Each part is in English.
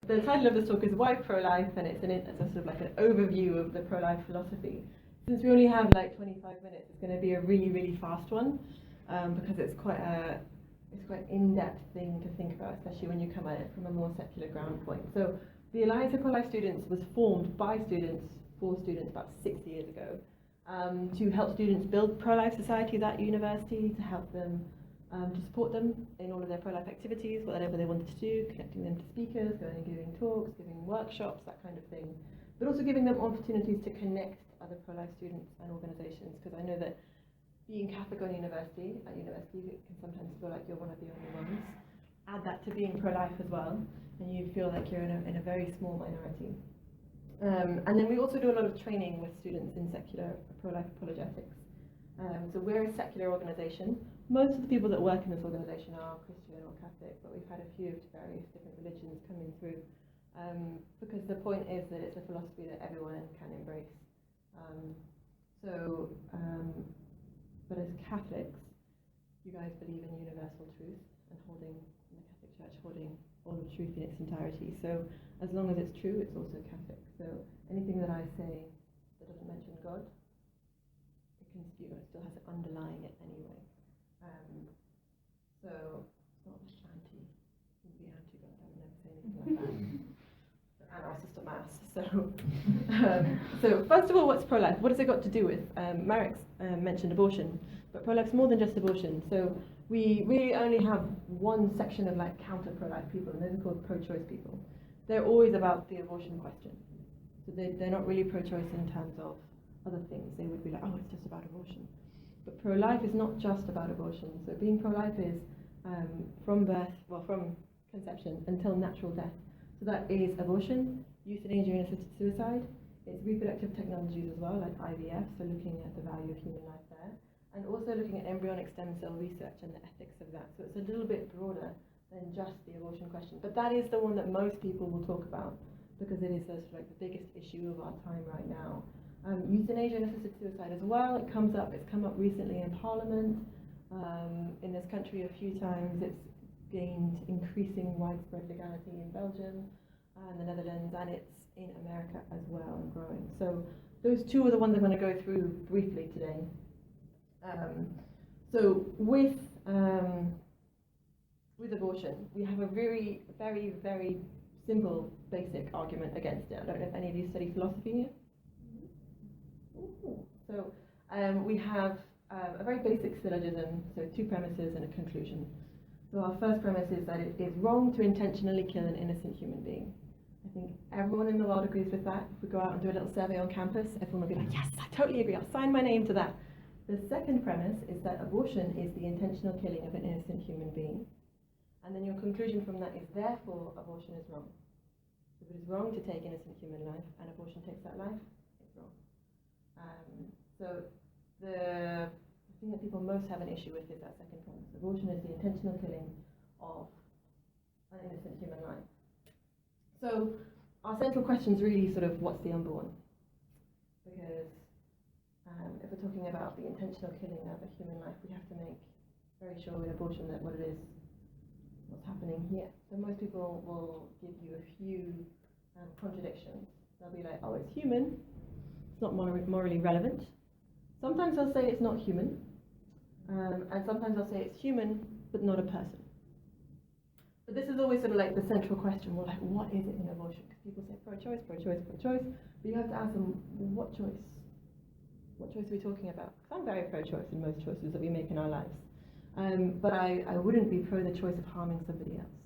The title of this talk is Why Pro-Life, and it's a sort of like an overview of the pro-life philosophy. Since we only have like 25 minutes, it's going to be a really, really fast one, because it's quite an in-depth thing to think about, especially when you come at it from a more secular ground point. So the Alliance of Pro-Life Students was formed by students, for students, about 6 years ago, to help students build pro-life societies at university, to help them to support them in all of their pro-life activities, whatever they wanted to do, connecting them to speakers, going and giving talks, giving workshops, that kind of thing. But also giving them opportunities to connect other pro-life students and organisations, because I know that being Catholic at university, you can sometimes feel like you're one of the only ones. Add that to being pro-life as well, and you feel like you're in a very small minority. And then we also do a lot of training with students in secular pro-life apologetics. So we're a secular organisation. Most of the people that work in this organisation are Christian or Catholic, but we've had a few of various different religions coming through, because the point is that it's a philosophy that everyone can embrace. But as Catholics, you guys believe in universal truth and holding, in the Catholic Church, holding all of truth in its entirety. So as long as it's true, it's also Catholic. So anything that I say that doesn't mention God, it still has it underlying it anyway. So it's not be anti-God, I would never say anything like that. And also stop mass. So first of all, what's pro-life? What has it got to do with? Marek mentioned abortion, but pro-life's more than just abortion. So we really only have one section of like counter pro-life people, and those are called pro-choice people. They're always about the abortion question. So they're not really pro-choice in terms of other things. They would be like, oh, it's just about abortion. But pro-life is not just about abortion. So being pro-life is from conception until natural death. So that is abortion, euthanasia and assisted suicide. It's reproductive technologies as well, like IVF, so looking at the value of human life there. And also looking at embryonic stem cell research and the ethics of that. So it's a little bit broader than just the abortion question. But that is the one that most people will talk about, because it is sort of like the biggest issue of our time right now. Euthanasia and assisted suicide as well, it's come up recently in Parliament. In this country a few times. It's gained increasing widespread legality in Belgium and the Netherlands, and it's in America as well and growing. So those two are the ones I'm going to go through briefly today. So with abortion, we have a very, very, very simple, basic argument against it. I don't know if any of you study philosophy here. So we have a very basic syllogism, so two premises and a conclusion. So our first premise is that it is wrong to intentionally kill an innocent human being. I think everyone in the world agrees with that. If we go out and do a little survey on campus, everyone will be like, yes, I totally agree, I'll sign my name to that. The second premise is that abortion is the intentional killing of an innocent human being. And then your conclusion from that is, therefore, abortion is wrong. If it is wrong to take innocent human life and abortion takes that life, it's wrong. So the thing that people most have an issue with is that second premise. Abortion is the intentional killing of an innocent human life. So our central question is really sort of, what's the unborn? Because if we're talking about the intentional killing of a human life, we have to make very sure in abortion that what it is, what's happening here. So most people will give you a few contradictions. They'll be like, oh, it's human, it's not morally relevant. Sometimes they'll say it's not human, and sometimes they'll say it's human, but not a person. But this is always sort of like the central question. Well, like, what is it in abortion? Because people say pro-choice, pro-choice, pro-choice, but you have to ask them, what choice? What choice are we talking about? Because I'm very pro-choice in most choices that we make in our lives. But I wouldn't be pro the choice of harming somebody else.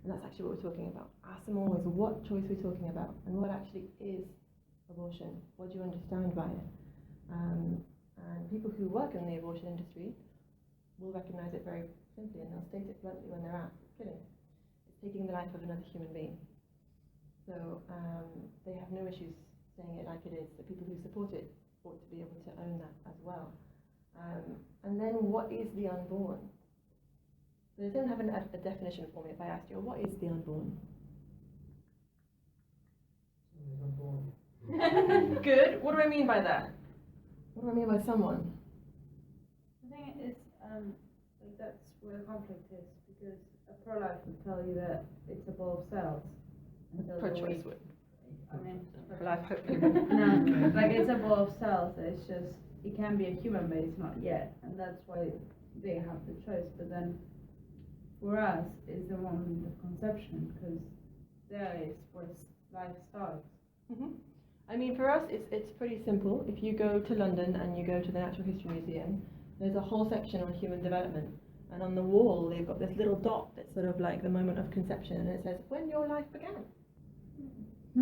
And that's actually what we're talking about. Ask them always, what choice we're talking about, and what actually is abortion? What do you understand by it? And people who work in the abortion industry will recognize it very simply, and they'll state it bluntly when they're asked. It's killing. It's taking the life of another human being. So they have no issues saying it like it is. The people who support it ought to be able to own that as well. And then, what is the unborn? So they don't have a definition for me. If I asked you, what is the unborn? Good. What do I mean by that? What do I mean by someone? I think it's that's where the conflict is, because a pro-life will tell you that it's above cells, until the Pro-choice weight. would. I mean, Pro-life, hopefully. no, like it's above cells. It's just it can be a human, but it's not yet, and that's why they have the choice. But then, for us, it's the moment of conception, because there is where life starts. hmm I mean, for us, it's pretty simple. If you go to London and you go to the Natural History Museum, there's a whole section on human development. And on the wall, they've got this little dot that's sort of like the moment of conception, and it says, when your life began.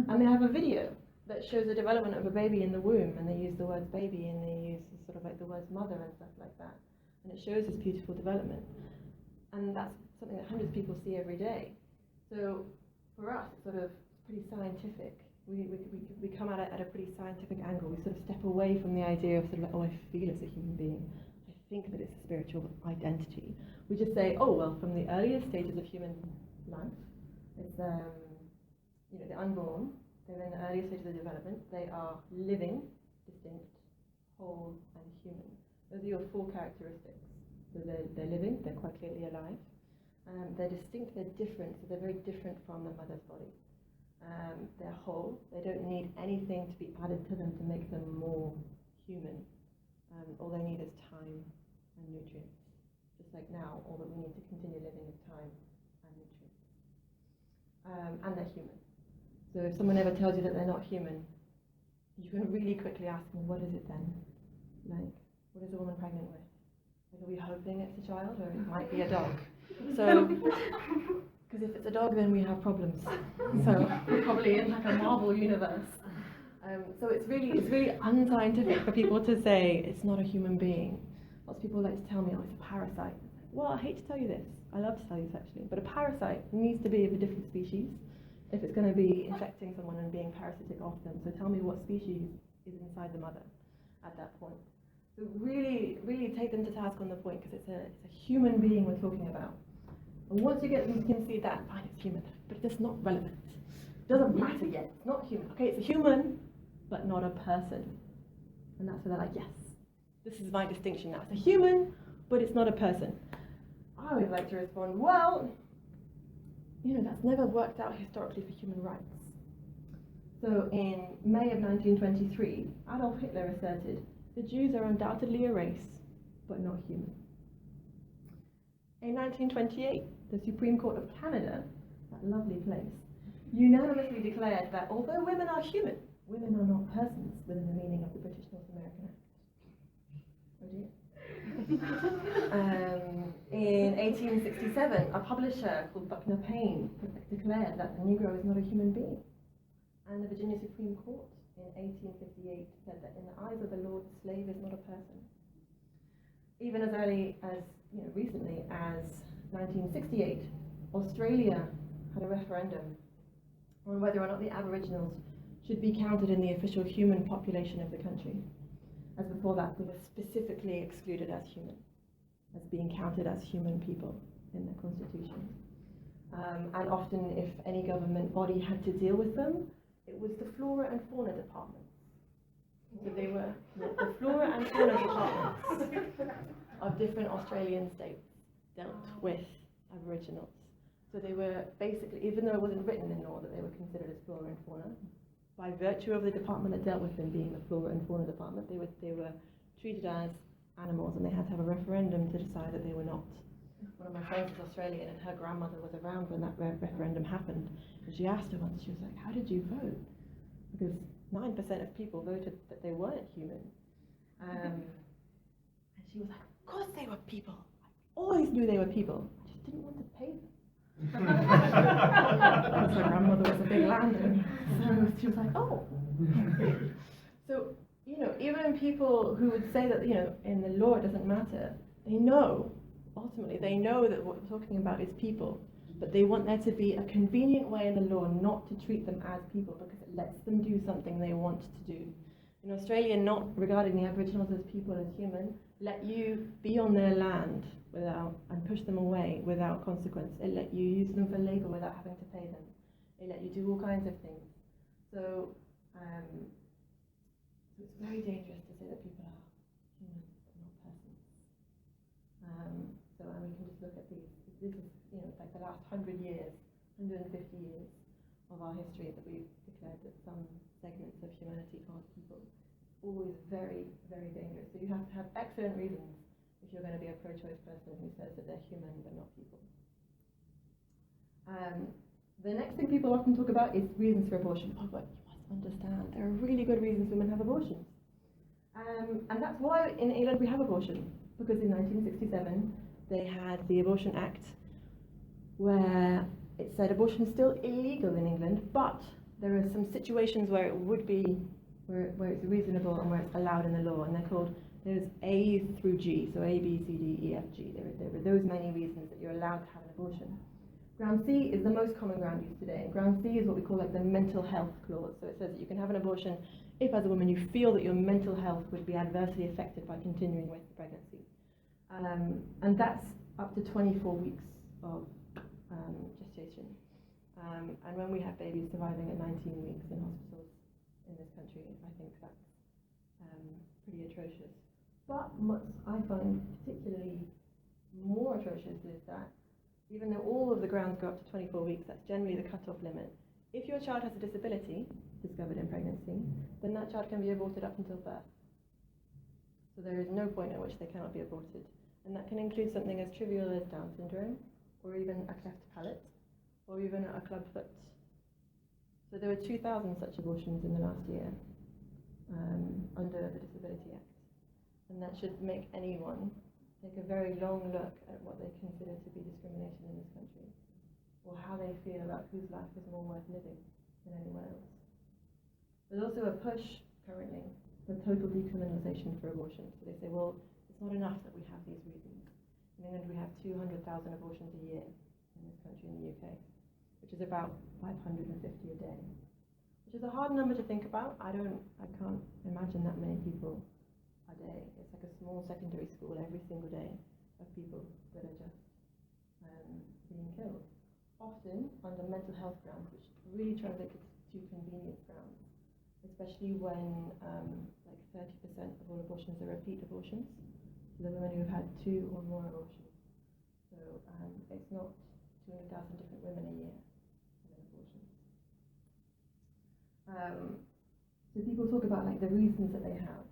And they have a video that shows the development of a baby in the womb, and they use the words baby, and they use sort of like the words mother and stuff like that. And it shows this beautiful development. And that's something that hundreds of people see every day. So for us, it's sort of pretty scientific. We come at it at a pretty scientific angle. We sort of step away from the idea of sort of like, oh, I feel as a human being. I think that it's a spiritual identity. We just say, oh, well, from the earliest stages of human life, it's the unborn. They're in the earliest stages of development. They are living, distinct, whole, and human. Those are your four characteristics. So they're living. They're quite clearly alive. They're distinct. They're different. So they're very different from the mother's body. They're whole. They don't need anything to be added to them to make them more human. All they need is time and nutrients. Just like now, all that we need to continue living is time and nutrients. And they're human. So if someone ever tells you that they're not human, you can really quickly ask them, what is it then? Like, what is a woman pregnant with? Like, are we hoping it's a child, or it might be a dog? So, because if it's a dog, then we have problems. So we're probably in like a Marvel universe. So it's really unscientific for people to say it's not a human being. Lots of people like to tell me, oh, it's a parasite. Well, I hate to tell you this. I love to tell you this actually, but a parasite needs to be of a different species if it's going to be infecting someone and being parasitic off them. So tell me what species is inside the mother at that point. So really take them to task on the point, because it's a human being we're talking about. And once you can see that, fine, it's human, but it's not relevant. It doesn't matter yet. It's not human. Okay, it's a human, but not a person. And that's where they're like, yes, this is my distinction now. It's a human, but it's not a person. I would like to respond, well, that's never worked out historically for human rights. So in May of 1923, Adolf Hitler asserted, the Jews are undoubtedly a race, but not human. In 1928, the Supreme Court of Canada, that lovely place, unanimously declared that although women are human, women are not persons within the meaning of the British North American Act. Oh dear. In 1867, a publisher called Buckner Payne declared that the Negro is not a human being. And the Virginia Supreme Court in 1858 said that in the eyes of the Lord, the slave is not a person. Even as early as, recently as 1968, Australia had a referendum on whether or not the Aboriginals should be counted in the official human population of the country. As before that, they were specifically excluded as human, as being counted as human people in the constitution. And often, if any government body had to deal with them, it was the flora and fauna department. So they were the flora and fauna departments of different Australian states dealt with Aboriginals. So they were basically, even though it wasn't written in law that they were considered as flora and fauna, by virtue of the department that dealt with them being the flora and fauna department, they were treated as animals, and they had to have a referendum to decide that they were not. One of my friends is Australian, and her grandmother was around when that referendum happened, and she asked her once, she was like, how did you vote? Because 9% of people voted that they weren't human. And she was like, of course they were people. I always knew they were people. I just didn't want to pay them. Because her grandmother was a big landowner. So she was like, oh. So, even people who would say that, in the law it doesn't matter, ultimately they know that what we're talking about is people, but they want there to be a convenient way in the law not to treat them as people, because it lets them do something they want to do. In Australia, not regarding the Aboriginals as people, as human, let you be on their land and push them away without consequence. It let you use them for labour without having to pay them. It let you do all kinds of things. So it's very dangerous to say that people are human, not persons. We can just look at these. This is, like the last 100 years, 150 years, of our history that we've declared that some segments of humanity aren't people. Always very, very dangerous. So you have to have excellent reasons if you're going to be a pro-choice person who says that they're human but not people. The next thing people often talk about is reasons for abortion. Oh, but you must understand, there are really good reasons women have abortions. And that's why in England we have abortion, because in 1967 they had the Abortion Act where it said abortion is still illegal in England, but there are some situations where it would be, where it's reasonable and where it's allowed in the law, and they're called, there's A through G, so A, B, C, D, E, F, G. There are those many reasons that you're allowed to have an abortion. Ground C is the most common ground used today, and ground C is what we call like the mental health clause. So it says that you can have an abortion if, as a woman, you feel that your mental health would be adversely affected by continuing with the pregnancy. And that's up to 24 weeks of gestation. And when we have babies surviving at 19 weeks in hospitals in this country, I think that's pretty atrocious. But what I find particularly more atrocious is that even though all of the grounds go up to 24 weeks, that's generally the cut-off limit. If your child has a disability discovered in pregnancy, then that child can be aborted up until birth. So there is no point at which they cannot be aborted. And that can include something as trivial as Down syndrome, or even a cleft palate, or even a club foot. So there were 2,000 such abortions in the last year under the Disability Act. And that should make anyone take a very long look at what they consider to be discrimination in this country, or how they feel about whose life is more worth living than anyone else. There's also a push currently for total decriminalisation for abortion. So they say, well, it's not enough that we have these reasons. In England we have 200,000 abortions a year in this country, in the UK, which is about 550 a day, which is a hard number to think about. I can't imagine that many people a day. It's like a small secondary school every single day of people that are just being killed. Often under mental health grounds, which really translates to convenience grounds, especially when like 30% of all abortions are repeat abortions. So the women who have had 2 or more abortions. So it's not 200,000 different women a year having abortions. So people talk about like the reasons that they have.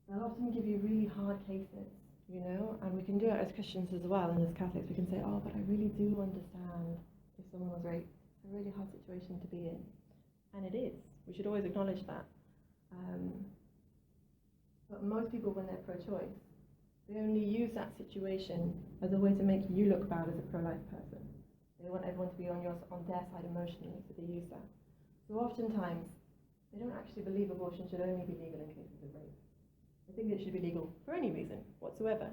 They'll often give you really hard cases, you know, and we can do it as Christians as well, and as Catholics we can say, oh, but I really do understand if someone was raped. It's a really hard situation to be in. And it is. We should always acknowledge that. But most people, when they're pro-choice, they only use that situation as a way to make you look bad as a pro-life person. They want everyone to be on their side emotionally, so they use that. So oftentimes, they don't actually believe abortion should only be legal in cases of rape. I think it should be legal for any reason whatsoever.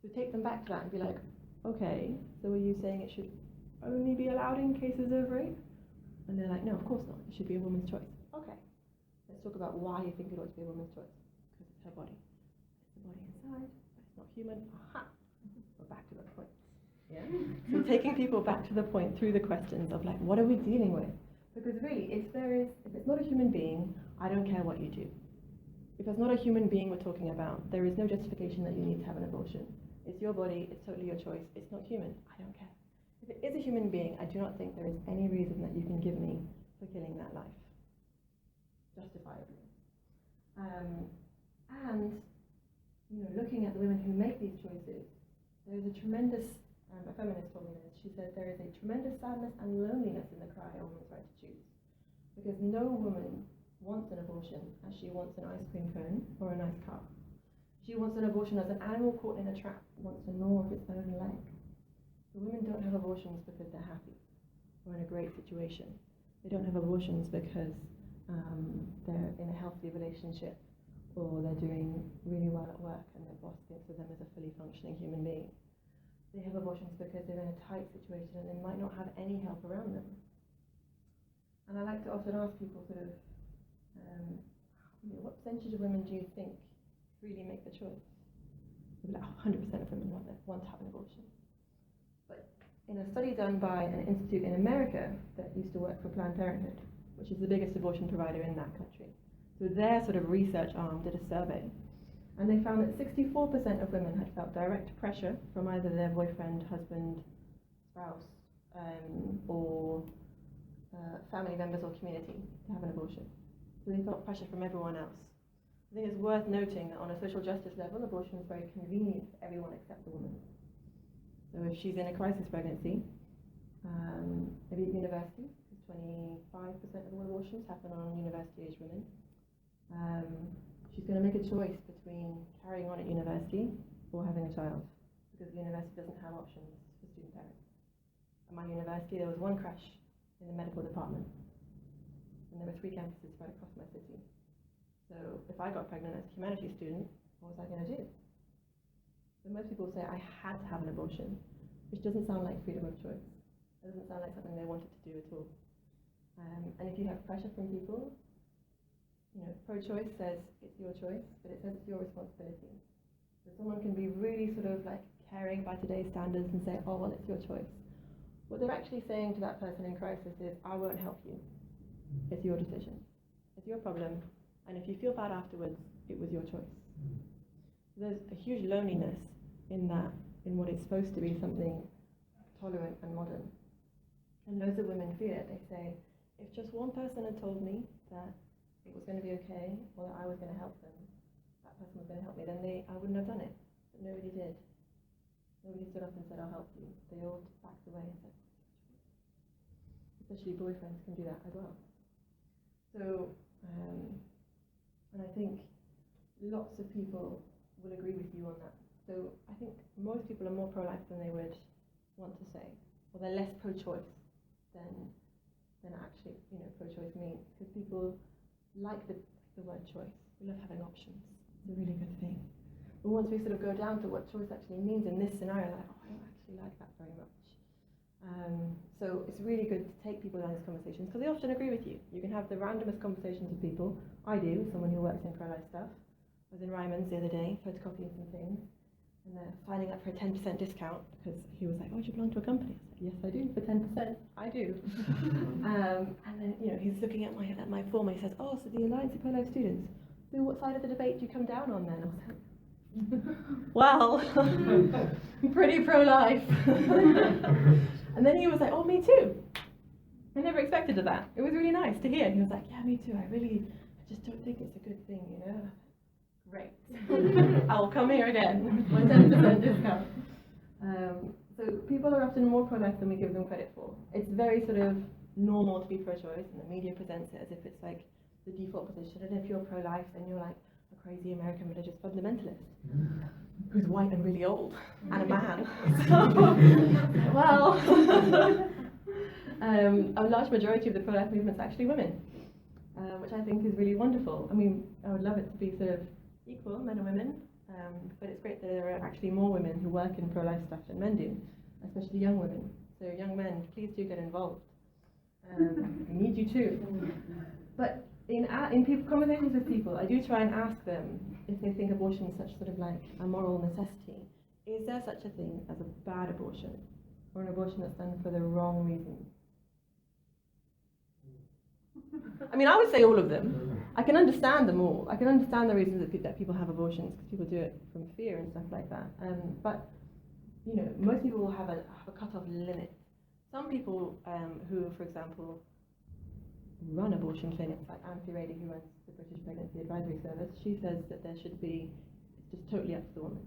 So take them back to that and be like, okay, so are you saying it should only be allowed in cases of rape? And they're like, no, of course not. It should be a woman's choice. Okay, let's talk about why you think it ought to be a woman's choice. Because it's her body. It's the body inside, but it's not human. Aha! We're back to the point. Yeah? So taking people back to the point through the questions of like, what are we dealing with? Because really, if it's not a human being, I don't care what you do. If it's not a human being we're talking about, there is no justification that you need to have an abortion. It's your body, it's totally your choice, it's not human, I don't care. If it is a human being, I do not think there is any reason that you can give me for killing that life, justifiably. And, you know, looking at the women who make these choices, there is a tremendous, a feminist told me this, she said there is a tremendous sadness and loneliness in the cry a woman's right to choose. Because no woman wants an abortion as she wants an ice cream cone or a nice car. She wants an abortion as an animal caught in a trap wants to gnaw off its own leg. So women don't have abortions because they're happy or in a great situation. They don't have abortions because they're in a healthy relationship or they're doing really well at work and their boss thinks of them as a fully functioning human being. They have abortions because they're in a tight situation and they might not have any help around them. And I like to often ask people sort of, what percentage of women do you think really make the choice? Like 100% of women want to have an abortion. But in a study done by an institute in America that used to work for Planned Parenthood, which is the biggest abortion provider in that country, so their sort of research arm did a survey, and they found that 64% of women had felt direct pressure from either their boyfriend, husband, spouse, or family members or community to have an abortion. So they felt pressure from everyone else. I think it's worth noting that on a social justice level, abortion is very convenient for everyone except the woman. So if she's in a crisis pregnancy, maybe at university, because 25% of all abortions happen on university-aged women, she's going to make a choice between carrying on at university or having a child, because the university doesn't have options for student parents. At my university, there was one creche in the medical department, and there were 3 campuses spread across my city. So if I got pregnant as a humanities student, what was I going to do? So most people say I had to have an abortion, which doesn't sound like freedom of choice. It doesn't sound like something they wanted to do at all. And if you have pressure from people, pro-choice says it's your choice, but it says it's your responsibility. So someone can be really sort of like caring by today's standards and say, oh, well, it's your choice. What they're actually saying to that person in crisis is, I won't help you. It's your decision. It's your problem. And if you feel bad afterwards, it was your choice. There's a huge loneliness in that, in what is supposed to be something tolerant and modern. And loads of women feel it. They say, if just one person had told me that it was going to be okay, or that I was going to help them, that person was going to help me, then I wouldn't have done it. But nobody did. Nobody stood up and said, I'll help you. They all backed away and said, especially boyfriends can do that as well. So, and I think lots of people will agree with you on that. So I think most people are more pro-life than they would want to say, or they're less pro-choice than actually, pro-choice means. Because people like the word choice. We love having options. It's a really good thing. But once we sort of go down to what choice actually means in this scenario, they're like, oh, I don't actually like that very much. So it's really good to take people down these conversations, because they often agree with you. You can have the randomest conversations with people. I do, someone who works in pro-life stuff. I was in Ryman's the other day, photocopying some things, and they're signing up for a 10% discount, because he was like, oh, do you belong to a company? I was like, yes, I do, for 10%. I do. And then, he's looking at my form, and he says, oh, so the Alliance of Pro-Life Students. So what side of the debate do you come down on then? I was like, well, I'm pretty pro-life. And then he was like, oh, me too. I never expected that. It was really nice to hear. He was like, yeah, me too. I just don't think it's a good thing, Great. I'll come here again. My 10% discount. So people are often more pro-life than we give them credit for. It's very sort of normal to be pro-choice, and the media presents it as if it's like the default position. And if you're pro-life, then you're like a crazy American religious fundamentalist who's white and really old and a man. So, well, a large majority of the pro-life movement is actually women, which I think is really wonderful. I mean, I would love it to be sort of equal, men and women, but it's great that there are actually more women who work in pro-life stuff than men do, especially young women. So young men, please do get involved. We need you too. But in conversations with people, I do try and ask them if they think abortion is such sort of like a moral necessity. Is there such a thing as a bad abortion, or an abortion that's done for the wrong reasons? I mean, I would say all of them. I can understand them all. I can understand the reasons that people have abortions, because people do it from fear and stuff like that. But most people will have a cut-off limit. Some people who, for example, run abortion clinics, like Anne Rady, who runs the British Pregnancy Advisory Service, she says that there should be, it's just totally up to the woman.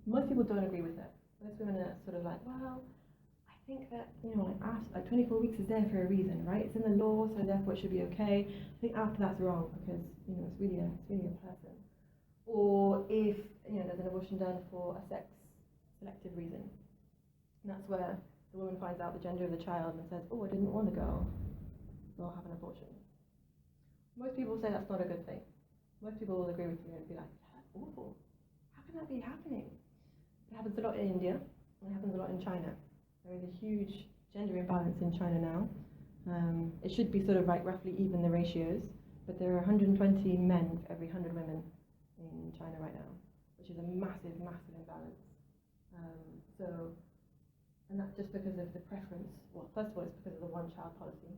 Most people don't agree with her. Most women are sort of like, well, I think that, like 24 weeks is there for a reason, right? It's in the law, so therefore it should be okay. I think after that's wrong, because, it's really a person. Or if, there's an abortion done for a sex-selective reason. And that's where the woman finds out the gender of the child and says, oh, I didn't want a girl, so I'll have an abortion. Most people say that's not a good thing. Most people will agree with you and be like, yeah, that's awful. How can that be happening? It happens a lot in India, and it happens a lot in China. There is a huge gender imbalance in China now. It should be sort of like roughly even the ratios, but there are 120 men for every 100 women in China right now, which is a massive, massive imbalance. And that's just because of the preference. Well, first of all, it's because of the one-child policy,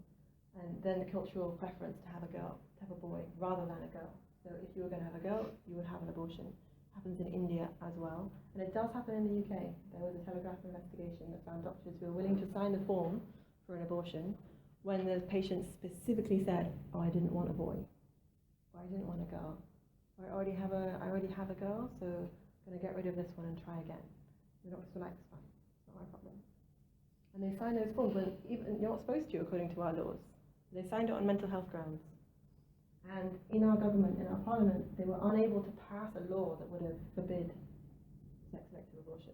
and then the cultural preference to have a girl, to have a boy, rather than a girl. So if you were going to have a girl, you would have an abortion. It happens in India as well, and it does happen in the UK. There was a Telegraph investigation that found doctors who were willing to sign the form for an abortion when the patient specifically said, oh, I didn't want a boy, or I didn't want a girl, or I already have a girl, so I'm going to get rid of this one and try again. The doctors were like, it's fine, it's not my problem. And they signed those forms when even you're not supposed to according to our laws. They signed it on mental health grounds. And in our government, in our parliament, they were unable to pass a law that would have forbid sex-selective abortion.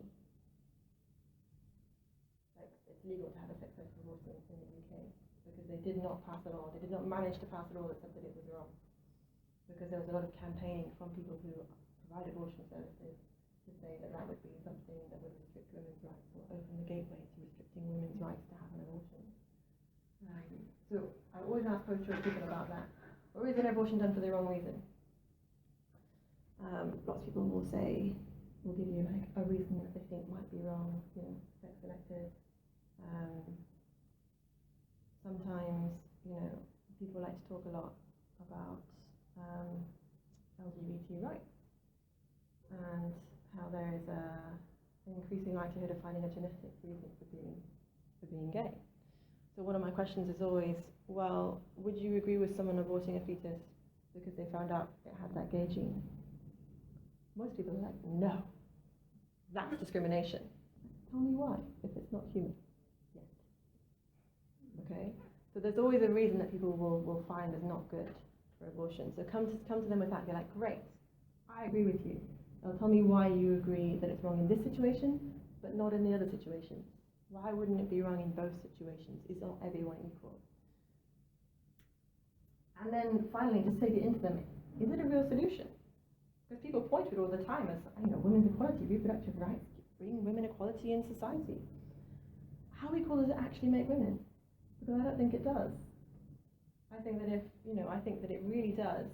Like, it's legal to have a sex-selective abortion in the UK because they did not pass a law. They did not manage to pass a law that said that it was wrong. Because there was a lot of campaigning from people who provide abortion services to say that that would be something that would restrict women's rights or open the gateway to restricting women's rights to have an abortion. So I always ask pro-choice people about that. Or is an abortion done for the wrong reason? Lots of people will give you like a reason that they think might be wrong, sex selective. Sometimes, people like to talk a lot about LGBT rights and how there is an increasing likelihood of finding a genetic reason for being gay. So one of my questions is always, well, would you agree with someone aborting a fetus because they found out it had that gay gene? Most people are like, no, that's discrimination. Tell me why, if it's not human yet. Okay? So there's always a reason that people will find as not good for abortion. So come to them with that. You're like, great, I agree with you. Now tell me why you agree that it's wrong in this situation, but not in the other situations. Why wouldn't it be wrong in both situations? Is not everyone equal? And then finally, just take it into them. Is it a real solution? Because people point to it all the time as, women's equality, reproductive rights, bring women equality in society. How equal does it actually make women? Because I don't think it does. I think that it really does.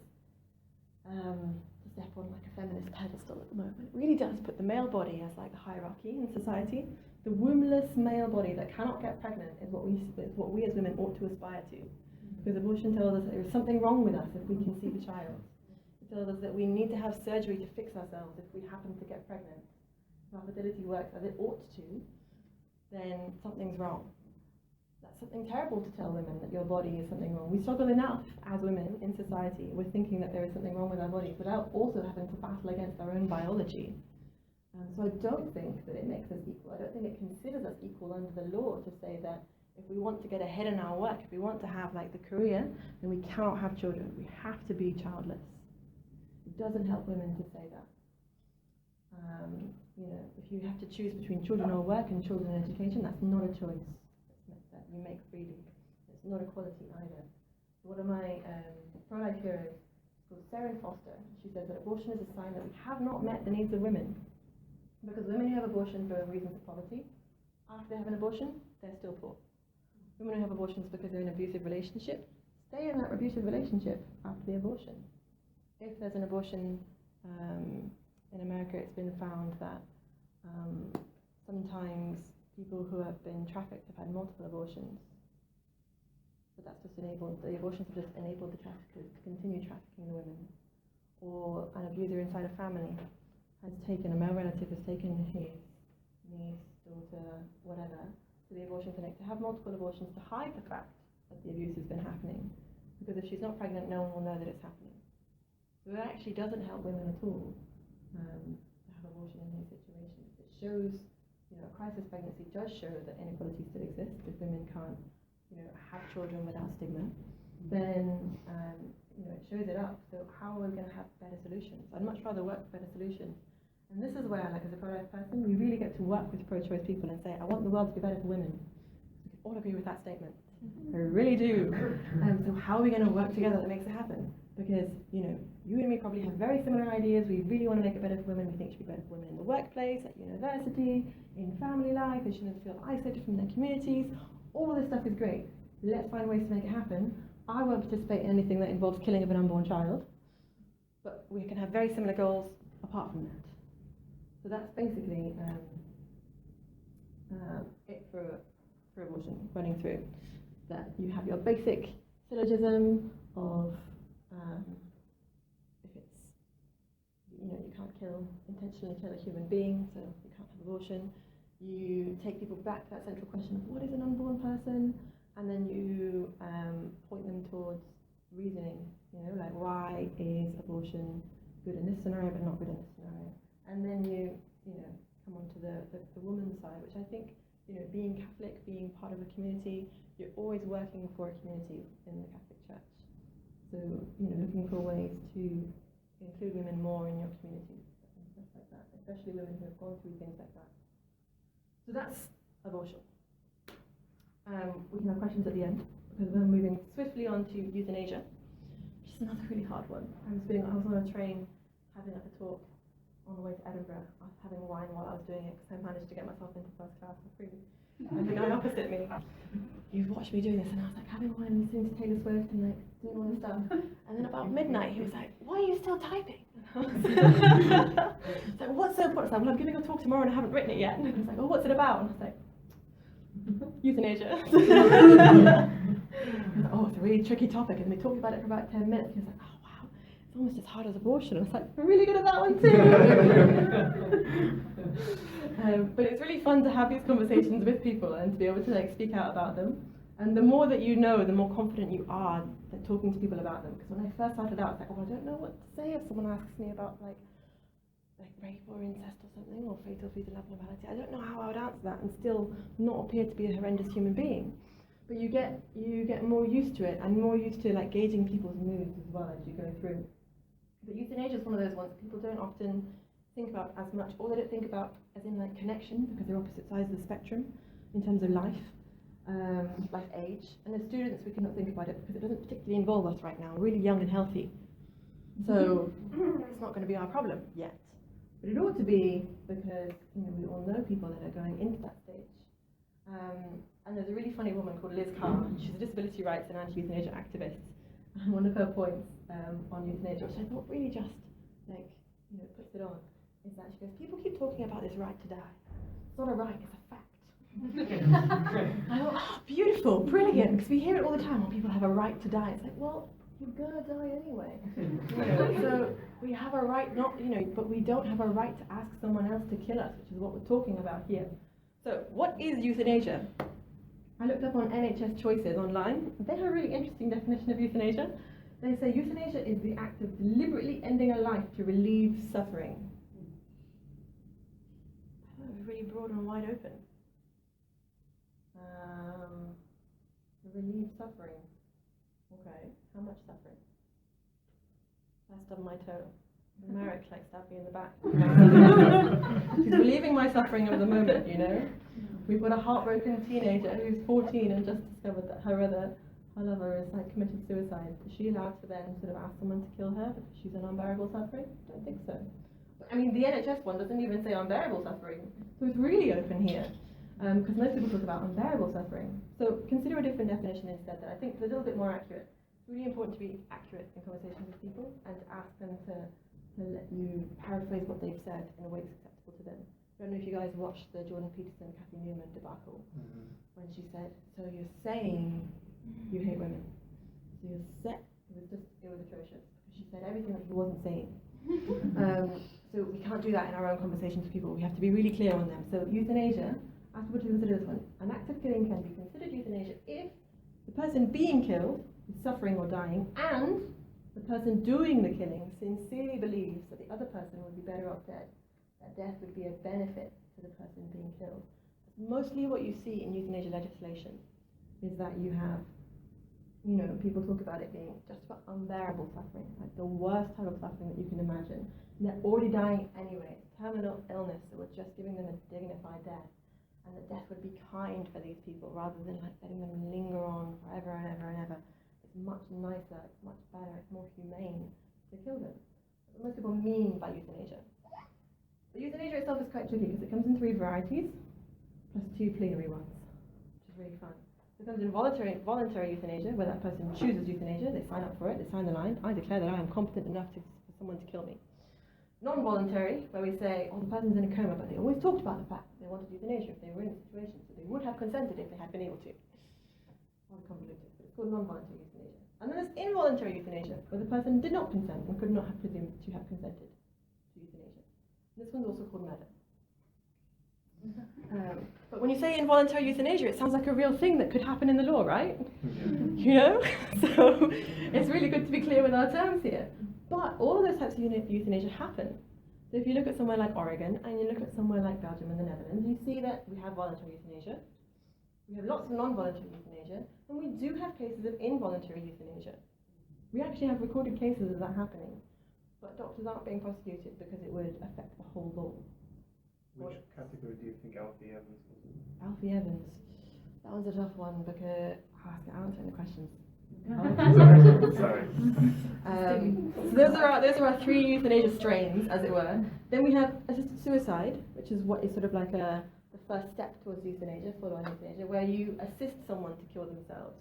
To step on like a feminist pedestal at the moment, it really does put the male body as like the hierarchy in society. The wombless male body that cannot get pregnant is what we as women ought to aspire to. Because abortion tells us that there is something wrong with us if we conceive a child. It tells us that we need to have surgery to fix ourselves if we happen to get pregnant. If our fertility works as it ought to, then something's wrong. That's something terrible to tell women, that your body is something wrong. We struggle enough as women in society with thinking that there is something wrong with our bodies without also having to battle against our own biology. So I don't think that it makes us equal. I don't think it considers us equal under the law to say that if we want to get ahead in our work, if we want to have like the career, then we cannot have children. We have to be childless. It doesn't help women to say that. If you have to choose between children or work and children and education, that's not a choice that you make freely. It's not equality either. One of my pro-life heroes is called Sarah Foster. She says that abortion is a sign that we have not met the needs of women. Because women who have abortion for reasons of poverty, after they have an abortion, they're still poor. Women who have abortions because they're in an abusive relationship, stay in that abusive relationship after the abortion. If there's an abortion in America, it's been found that sometimes people who have been trafficked have had multiple abortions. But that's just enabled, the abortions have just enabled the traffickers to continue trafficking the women. Or an abuser inside a family has taken, a male relative has taken his niece, daughter, whatever, to the abortion clinic to have multiple abortions to hide the fact that the abuse has been happening. Because if she's not pregnant, no one will know that it's happening. So it actually doesn't help women at all to have abortion in these situations. It shows, a crisis pregnancy does show that inequality still exists if women can't, have children without stigma. Then, it shows it up. So how are we going to have better solutions? I'd much rather work for better solutions. And this is where, like, as a pro-life person, we really get to work with pro-choice people and say, I want the world to be better for women. We can all agree with that statement. I really do. So how are we going to work together that makes it happen? Because, you and me probably have very similar ideas. We really want to make it better for women. We think it should be better for women in the workplace, at university, in family life. They shouldn't feel isolated from their communities. All of this stuff is great. Let's find ways to make it happen. I won't participate in anything that involves killing of an unborn child. But we can have very similar goals apart from that. So that's basically it for abortion, running through. That you have your basic syllogism of if it's, you can't intentionally kill a human being, so you can't have abortion. You take people back to that central question of what is an unborn person? and then you point them towards reasoning, like why is abortion good in this scenario but not good in this scenario? And then you come on to the woman's side, which I think, being Catholic, being part of a community, you're always working for a community in the Catholic Church. So, looking for ways to include women more in your community and stuff like that, especially women who have gone through things like that. So that's abortion. We can have questions at the end, because we're moving swiftly on to euthanasia, which is another really hard one. I was on a train having a talk on the way to Edinburgh. I was having wine while I was doing it, because I managed to get myself into first class for free. And the guy opposite me, he watched me doing this, and I was like having wine and listening to Taylor Swift and like doing all this stuff. And then about midnight, he was like, "Why are you still typing?" And I was like, "What's so important?" I was like, "Well, I'm giving a talk tomorrow and I haven't written it yet." And he was like, "Oh, what's it about?" And I was like, "Euthanasia." "Oh, it's a really tricky topic." And we talked about it for about 10 minutes. He was like, "Oh wow, it's almost as hard as abortion." I was like, "I'm really good at that one too." But it's really fun to have these conversations with people and to be able to like speak out about them. And the more that you know, the more confident you are at talking to people about them. Because when I first started out, I was like, "Oh, I don't know what to say if someone asks me about like rape or incest or something, or fetal abnormality. I don't know how I would answer that and still not appear to be a horrendous human being." But you get more used to it, and more used to like gauging people's moods as well as you go through. But euthanasia is one of those ones people don't often think about as much, or they don't think about as in like connection, because they're opposite sides of the spectrum in terms of life age. And as students, we cannot think about it because it doesn't particularly involve us right now. We're really young and healthy, so it's not going to be our problem yet. But it ought to be, because we all know people that are going into that stage. And there's a really funny woman called Liz Carr. She's a disability rights and anti-euthanasia activist. And one of her points on euthanasia, which I thought really just puts it on, is that she goes, "People keep talking about this right to die. It's not a right, it's a fact." I thought, "Oh, beautiful, brilliant," because we hear it all the time when people have a right to die. It's like, well, you're gonna die anyway. So we have a right but we don't have a right to ask someone else to kill us, which is what we're talking about here. So what is euthanasia? I looked up on NHS Choices online. They have a really interesting definition of euthanasia. They say euthanasia is the act of deliberately ending a life to relieve suffering. That was really broad and wide open. Relieve suffering. Okay, how much suffering? I stubbed my toe. Merrick stabbed me in the back. She's relieving my suffering of the moment, We've got a heartbroken teenager who's 14 and just discovered that her lover is committed suicide. Is she allowed to then sort of ask someone to kill her because she's in unbearable suffering? I don't think so. But, the NHS one doesn't even say unbearable suffering, so it's really open here. Because most people talk about unbearable suffering. So consider a different definition instead that I think is a little bit more accurate. It's really important to be accurate in conversations with people and to ask them to let you paraphrase what they've said in a way that's acceptable to them. I don't know if you guys watched the Jordan Peterson, Kathy Newman debacle, when she said, "So you're saying you hate women." So it was atrocious, because she said everything that he wasn't saying. So we can't do that in our own conversations with people. We have to be really clear on them. So euthanasia, ask people to consider this one. An act of killing can be considered euthanasia if the person being killed is suffering or dying, and the person doing the killing sincerely believes that the other person would be better off dead. That death would be a benefit to the person being killed. Mostly what you see in euthanasia legislation is that you have, people talk about it being just for unbearable suffering, like the worst type of suffering that you can imagine. And they're already dying anyway. It's terminal illness, so we're just giving them a dignified death. And that death would be kind for these people rather than letting them linger on forever and ever and ever. It's much nicer, it's much better, it's more humane to kill them. That's what most people mean by euthanasia. But euthanasia itself is quite tricky because it comes in 3 varieties plus 2 plenary ones, which is really fun. So it comes in voluntary euthanasia, where that person chooses euthanasia, they sign up for it, they sign the line, "I declare that I am competent enough for someone to kill me." Non-voluntary, where we say, "Oh, the person's in a coma, but they always talked about the fact that they wanted euthanasia if they were in a situation, so they would have consented if they had been able to." Rather convoluted, but it's called non-voluntary euthanasia. And then there's involuntary euthanasia, where the person did not consent and could not have presumed to have consented to euthanasia. This one's also called murder. But when you say involuntary euthanasia, it sounds like a real thing that could happen in the law, right? Yeah. You know? So it's really good to be clear with our terms here. But all of those types of euthanasia happen. So if you look at somewhere like Oregon and you look at somewhere like Belgium and the Netherlands, you see that we have voluntary euthanasia, we have lots of non-voluntary euthanasia, and we do have cases of involuntary euthanasia. We actually have recorded cases of that happening, but doctors aren't being prosecuted because it would affect the whole law. Which category do you think Alfie Evans was in? Alfie Evans, that one's a tough one because I was going to answer any questions. Sorry. So those are our three euthanasia strains, as it were. Then we have assisted suicide, which is what is sort of like the first step towards euthanasia, full-on euthanasia, where you assist someone to kill themselves.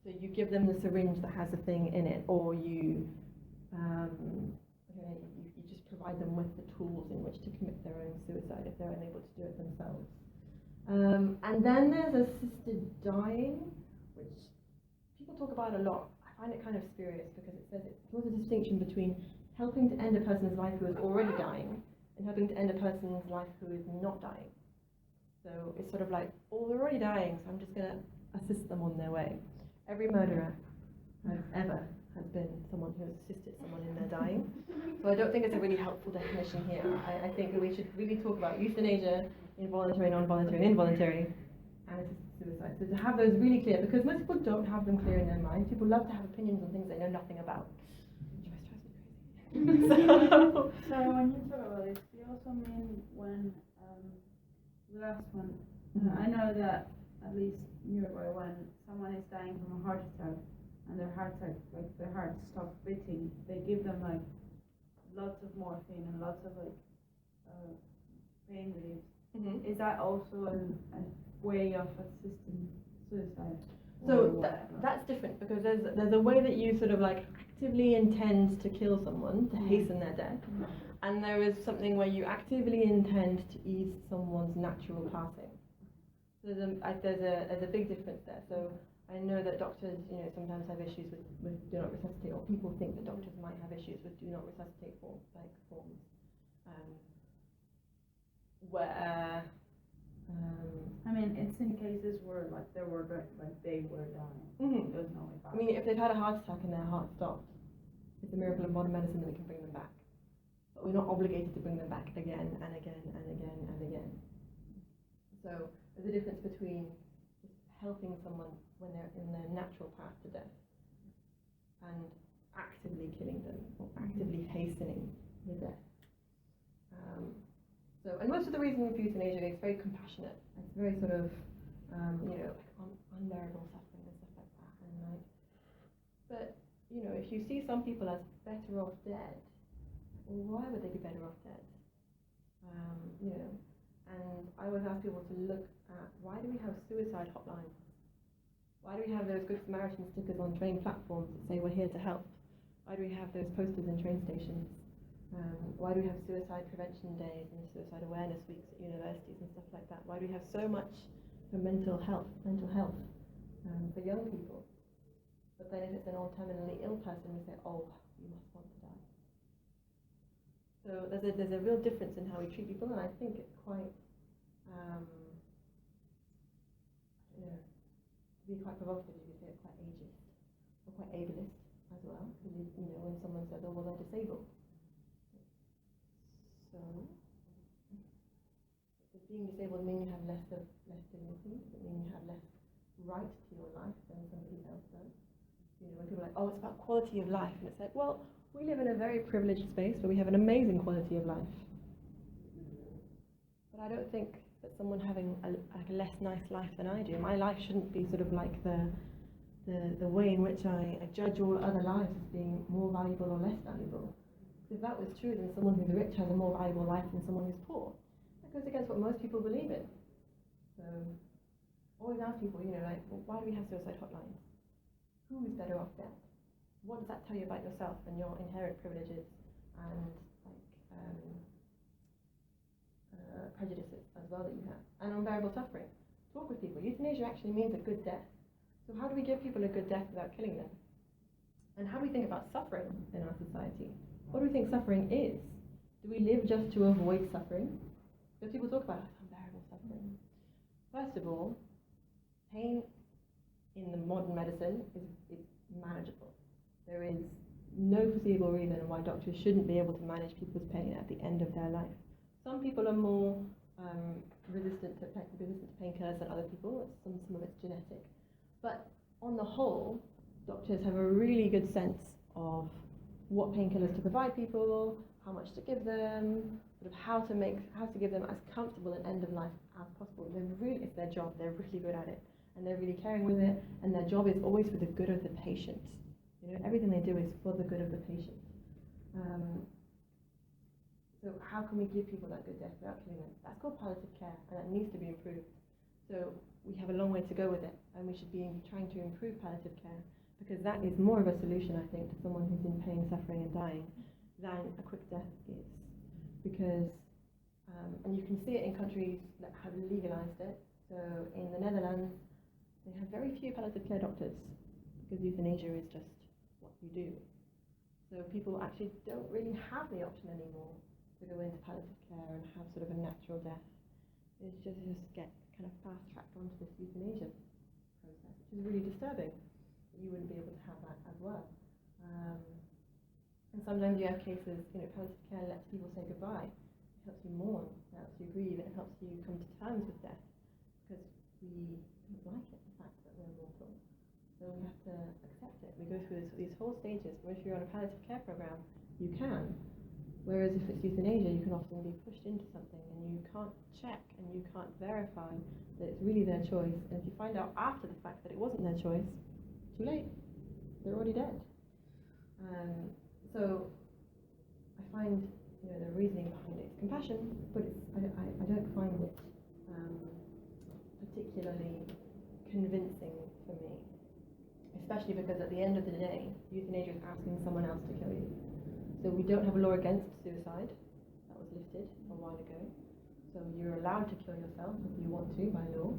So you give them the syringe that has a thing in it, or you just provide them with the tools in which to commit their own suicide if they're unable to do it themselves. And then there's assisted dying, which people talk about a lot. I find it kind of spurious because it says it draws a distinction between helping to end a person's life who is already dying and helping to end a person's life who is not dying. So it's sort of like, oh, they're already dying, so I'm just going to assist them on their way. Every murderer has been someone who has assisted someone in their dying. So I don't think it's a really helpful definition here. I think that we should really talk about euthanasia, involuntary, non-voluntary, and involuntary, and assisted suicide. So to have those really clear, because most people don't have them clear in their minds. People love to have opinions on things they know nothing about. Which drives me crazy. So when you talk about this, do you also mean when the last one? I know that at least in Uruguay, when someone is dying from a heart attack and their heart stops beating, they give them like lots of morphine and lots of like pain relief. Mm-hmm. Is that also a way of assisting suicide? So that's different because there's a way that you sort of like actively intend to kill someone to hasten their death, and there is something where you actively intend to ease someone's natural passing. So there's a big difference there. So I know that doctors, sometimes have issues with do not resuscitate, or people think that doctors might have issues with do not resuscitate forms, where. I mean, it's in cases where they were dying. Mm-hmm. There's no way back. I mean, if they've had a heart attack and their heart stops, it's a miracle of modern medicine that we can bring them back. But we're not obligated to bring them back again and again and again and again. So there's a difference between just helping someone when they're in their natural path to death and actively killing them or actively hastening the death. And most of the reason for euthanasia is very compassionate. It's very sort of, unbearable suffering and stuff like that. But if you see some people as better off dead, well, why would they be better off dead? And I always ask people to look at, why do we have suicide hotlines? Why do we have those Good Samaritan stickers on train platforms that say we're here to help? Why do we have those posters in train stations? Why do we have suicide prevention days and suicide awareness weeks at universities and stuff like that? Why do we have so much for mental health for young people? But then if it's an old terminally ill person, we say, oh, you must want to die. So there's a real difference in how we treat people, and I think it's quite, to be quite provocative, you could say it's quite ageist, or quite ableist as well, because when someone says, oh, well, they're disabled. So, does being disabled mean you have less dignity? Does it mean you have less right to your life than somebody else does? When people are like, oh, it's about quality of life, and it's like, well, we live in a very privileged space where we have an amazing quality of life. But I don't think that someone having a less nice life than I do, my life shouldn't be sort of like the way in which I judge all other lives as being more valuable or less valuable. If that was true, then someone who's rich has a more valuable life than someone who's poor. That goes against what most people believe in. So, always ask people, well, why do we have suicide hotlines? Who is better off dead? What does that tell you about yourself and your inherent privileges and prejudices as well that you have, and unbearable suffering? Talk with people. Euthanasia actually means a good death. So how do we give people a good death without killing them? And how do we think about suffering in our society? What do we think suffering is? Do we live just to avoid suffering? Because people talk about unbearable suffering. First of all, pain in the modern medicine is manageable. There is no foreseeable reason why doctors shouldn't be able to manage people's pain at the end of their life. Some people are more resistant to painkillers than other people. Some of it's genetic. But on the whole, doctors have a really good sense of what painkillers to provide people, how much to give them, sort of how to give them as comfortable an end of life as possible. It's their job. They're really good at it, and they're really caring with it. And their job is always for the good of the patient. You know, everything they do is for the good of the patient. So how can we give people that good death without killing them? That's called palliative care, and that needs to be improved. So we have a long way to go with it, and we should be trying to improve palliative care, because that is more of a solution, I think, to someone who's in pain, suffering, and dying than a quick death is. Because, and you can see it in countries that have legalized it. So in the Netherlands, they have very few palliative care doctors, because euthanasia is just what you do. So people actually don't really have the option anymore to go into palliative care and have sort of a natural death. It's just get kind of fast-tracked onto this euthanasia process, which is really disturbing. You wouldn't be able to have that as well. And sometimes you have cases, palliative care lets people say goodbye. It helps you mourn, it helps you grieve, and it helps you come to terms with death, because we don't like it, the fact that we're mortal. So we have to accept it. We go through these whole stages, where if you're on a palliative care program, you can. Whereas if it's euthanasia, you can often be pushed into something, and you can't check, and you can't verify that it's really their choice. And if you find out after the fact that it wasn't their choice, too late. They're already dead. So I find the reasoning behind it is compassion, but I don't find it particularly convincing for me, especially because at the end of the day, euthanasia is asking someone else to kill you. So we don't have a law against suicide. That was lifted a while ago. So you're allowed to kill yourself if you want to by law.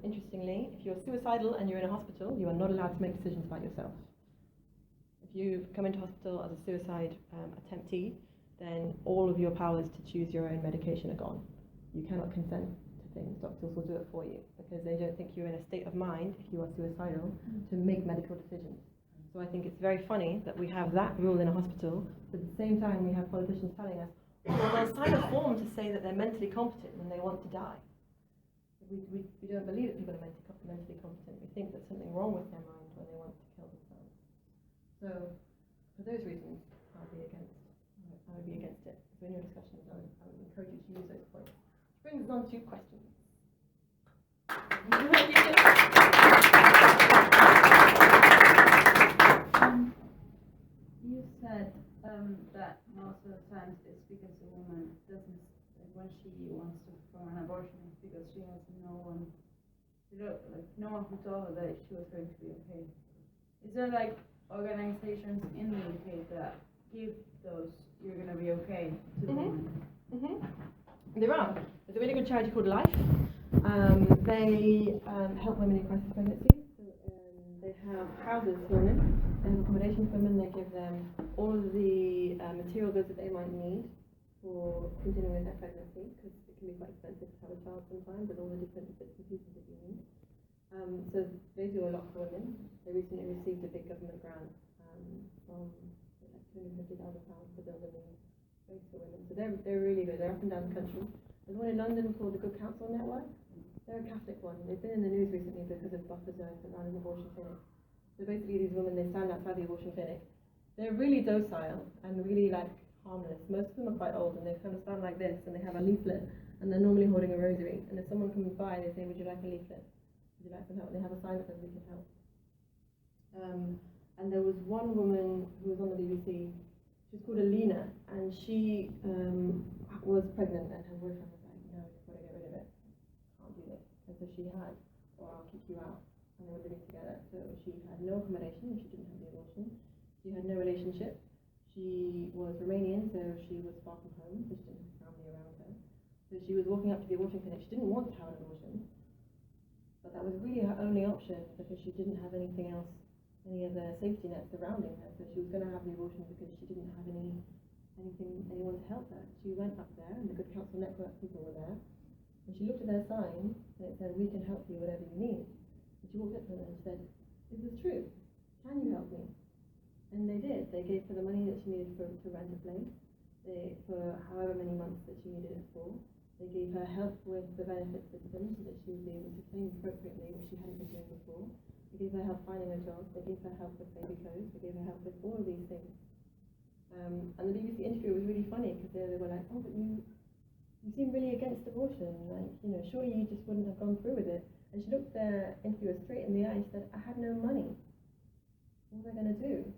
Interestingly, if you're suicidal and you're in a hospital, you are not allowed to make decisions about yourself. If you come into hospital as a suicide attemptee, then all of your powers to choose your own medication are gone. You cannot consent to things. Doctors will do it for you, because they don't think you're in a state of mind, if you are suicidal, to make medical decisions. So I think it's very funny that we have that rule in a hospital, but at the same time we have politicians telling us, well, they'll sign a form to say that they're mentally competent when they want to die. We don't believe that people are mentally competent. We think there's something wrong with their mind when they want to kill themselves. So, for those reasons, I would be against it. So in your discussions, I would encourage you to use those points. Which brings us on to questions. You said that most of the times it's because the woman doesn't, when she wants to perform an abortion, it's because she has no one who told her that she was going to be okay. Is there organizations in the UK that give those "you're going to be okay" to the woman? There are. There's a really good charity called Life. They help women in crisis pregnancy. They have houses for women, they have accommodation for women, they give them all of the material goods that they might need for continuing with their pregnancy, because it can be quite expensive to have a child sometimes, with all the different bits and pieces that you need. So they do a lot for women. They recently received a big government grant from £250,000 to build a new space for women. So they're really good. They're up and down the country. There's one in London called the Good Counsel Network. They're a Catholic one. They've been in the news recently because of buffers around an abortion clinic. So basically these women, they stand outside the abortion clinic. They're really docile and really harmless. Most of them are quite old, and they kind of stand like this, and they have a leaflet, and they're normally holding a rosary. And if someone comes by, they say, "Would you like a leaflet? Would you like some help?" They have a sign that says, "We can help." And there was one woman who was on the BBC. She's called Alina, and she was pregnant, and her boyfriend was like, "No, you've got to get rid of it. Can't do this." And so she had, "Or I'll kick you out." And they were living together. So she had no accommodation. She didn't have the abortion. She had no relationship. She was Romanian, so she was far from home. So she didn't have family around her. So she was walking up to the abortion clinic. She didn't want to have an abortion, but that was really her only option, because she didn't have anything else, any other safety net surrounding her. So she was going to have the abortion because she didn't have anyone to help her. She went up there, and the Good Counsel Network people were there, And she looked at their sign, and it said, "We can help you, whatever you need." And she walked up to them and said, "Is this true? Can you help me?" And they did. They gave her the money that she needed to rent a place, for however many months that she needed it for. They gave her help with the benefit system so that she would be able to claim appropriately, which she hadn't been doing before. They gave her help finding a job. They gave her help with baby clothes. They gave her help with all of these things. And the BBC interview was really funny because they were like, "Oh, but you seem really against abortion. Like, surely you just wouldn't have gone through with it." And she looked the interviewer straight in the eye and she said, "I had no money. What was I going to do?"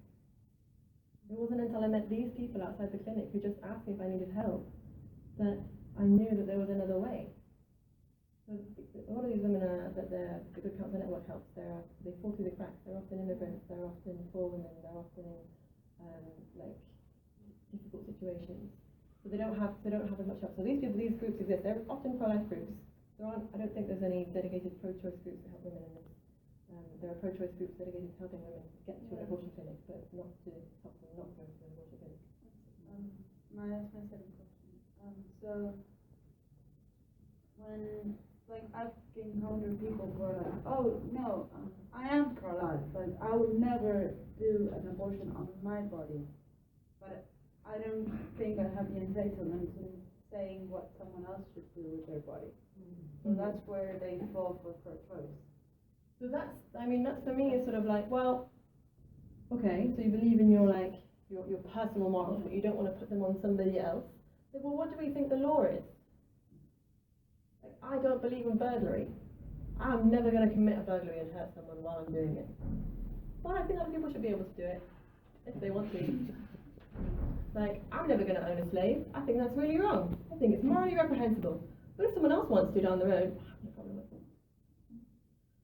It wasn't until I met these people outside the clinic who just asked me if I needed help that I knew that there was another way. So a lot of these women the Good Counsel Network helps. They fall through the cracks. They're often immigrants. They're often poor women. They're often in difficult situations. So they don't have as much help. So these groups exist. They're often pro-life groups. I don't think there's any dedicated pro-choice groups to help women in this. There are pro-choice groups dedicated to helping women get to an abortion clinic, but not to help them not go to an abortion clinic. That's my second question. So when I've encountered people who are like, "Oh no, I am pro-life. Like I would never do an abortion on my body," but I don't think I have the entitlement to saying what someone else should do with their body. So that's where they fall for pro-choice. So that's for me is sort of like, well, okay, so you believe in your personal morals, but you don't want to put them on somebody else. So, well, what do we think the law is? Like, I don't believe in burglary. I'm never going to commit a burglary and hurt someone while I'm doing it. Well, I think other people should be able to do it if they want to. Like, I'm never going to own a slave. I think that's really wrong. I think it's morally reprehensible. But if someone else wants to down the road, I have no problem with it.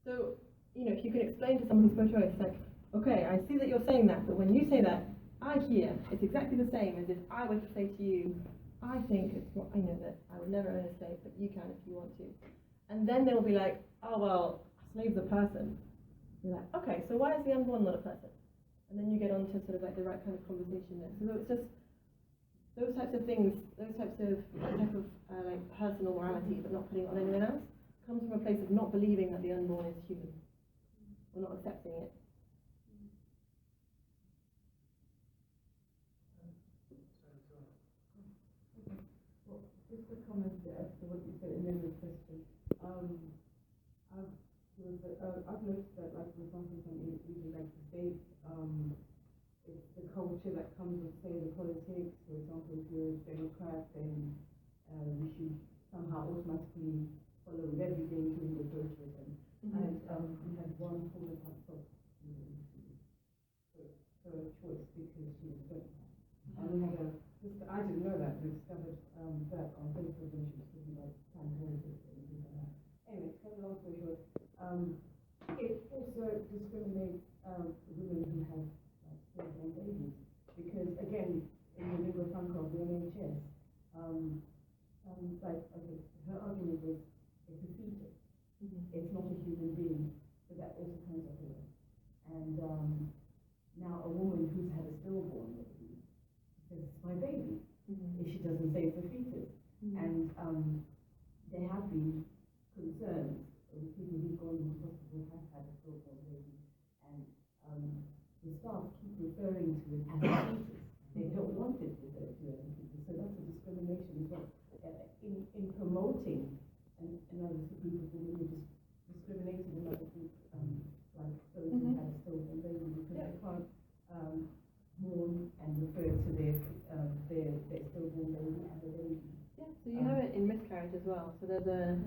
So, if you can explain to someone who's pro-choice, like, okay, I see that you're saying that, but when you say that, I hear it's exactly the same as if I were to say to you, I think it's what I know that I would never own a slave, but you can if you want to. And then they'll be like, "Oh well, a slave's a person." You're like, okay, so why is the unborn not a person? And then you get on to sort of like the right kind of conversation there. So it's just those types of things, those type of personal morality, but not putting it on anyone else, comes from a place of not believing that the unborn is human, or not accepting it. Well, just a comment to what you said in the question. I've noticed that, like, for example, in even like the States, it's the culture that comes with, say, the politics. For example, if you're a Democrat, then you should somehow automatically follow with everything, including the socialism. And we had one woman CathSoc for a choice because she was a Democrat. And we had I didn't know that. We discovered that on Facebook when she was talking about Planned Parenthood and things like that. Anyway, to cut a long story short, it also discriminates women who have stillborn babies, because again, in the lingua franca of the NHS, her argument was it's a fetus, it's not a human being, so that also comes up here. And now a woman who's had a stillborn baby says it's my baby, if she doesn't say it's a fetus. And there have been concerns with people who've gone to the hospital have had a stillborn baby, and the staff keep referring to it as a fetus. They don't want it to be a fetus, so that's a discrimination as well. In promoting another group of women who discriminated another group, like those who had a stillborn baby, because they can't mourn and refer to their stillborn baby as a baby. Yeah, so you have it in miscarriage as well. So there's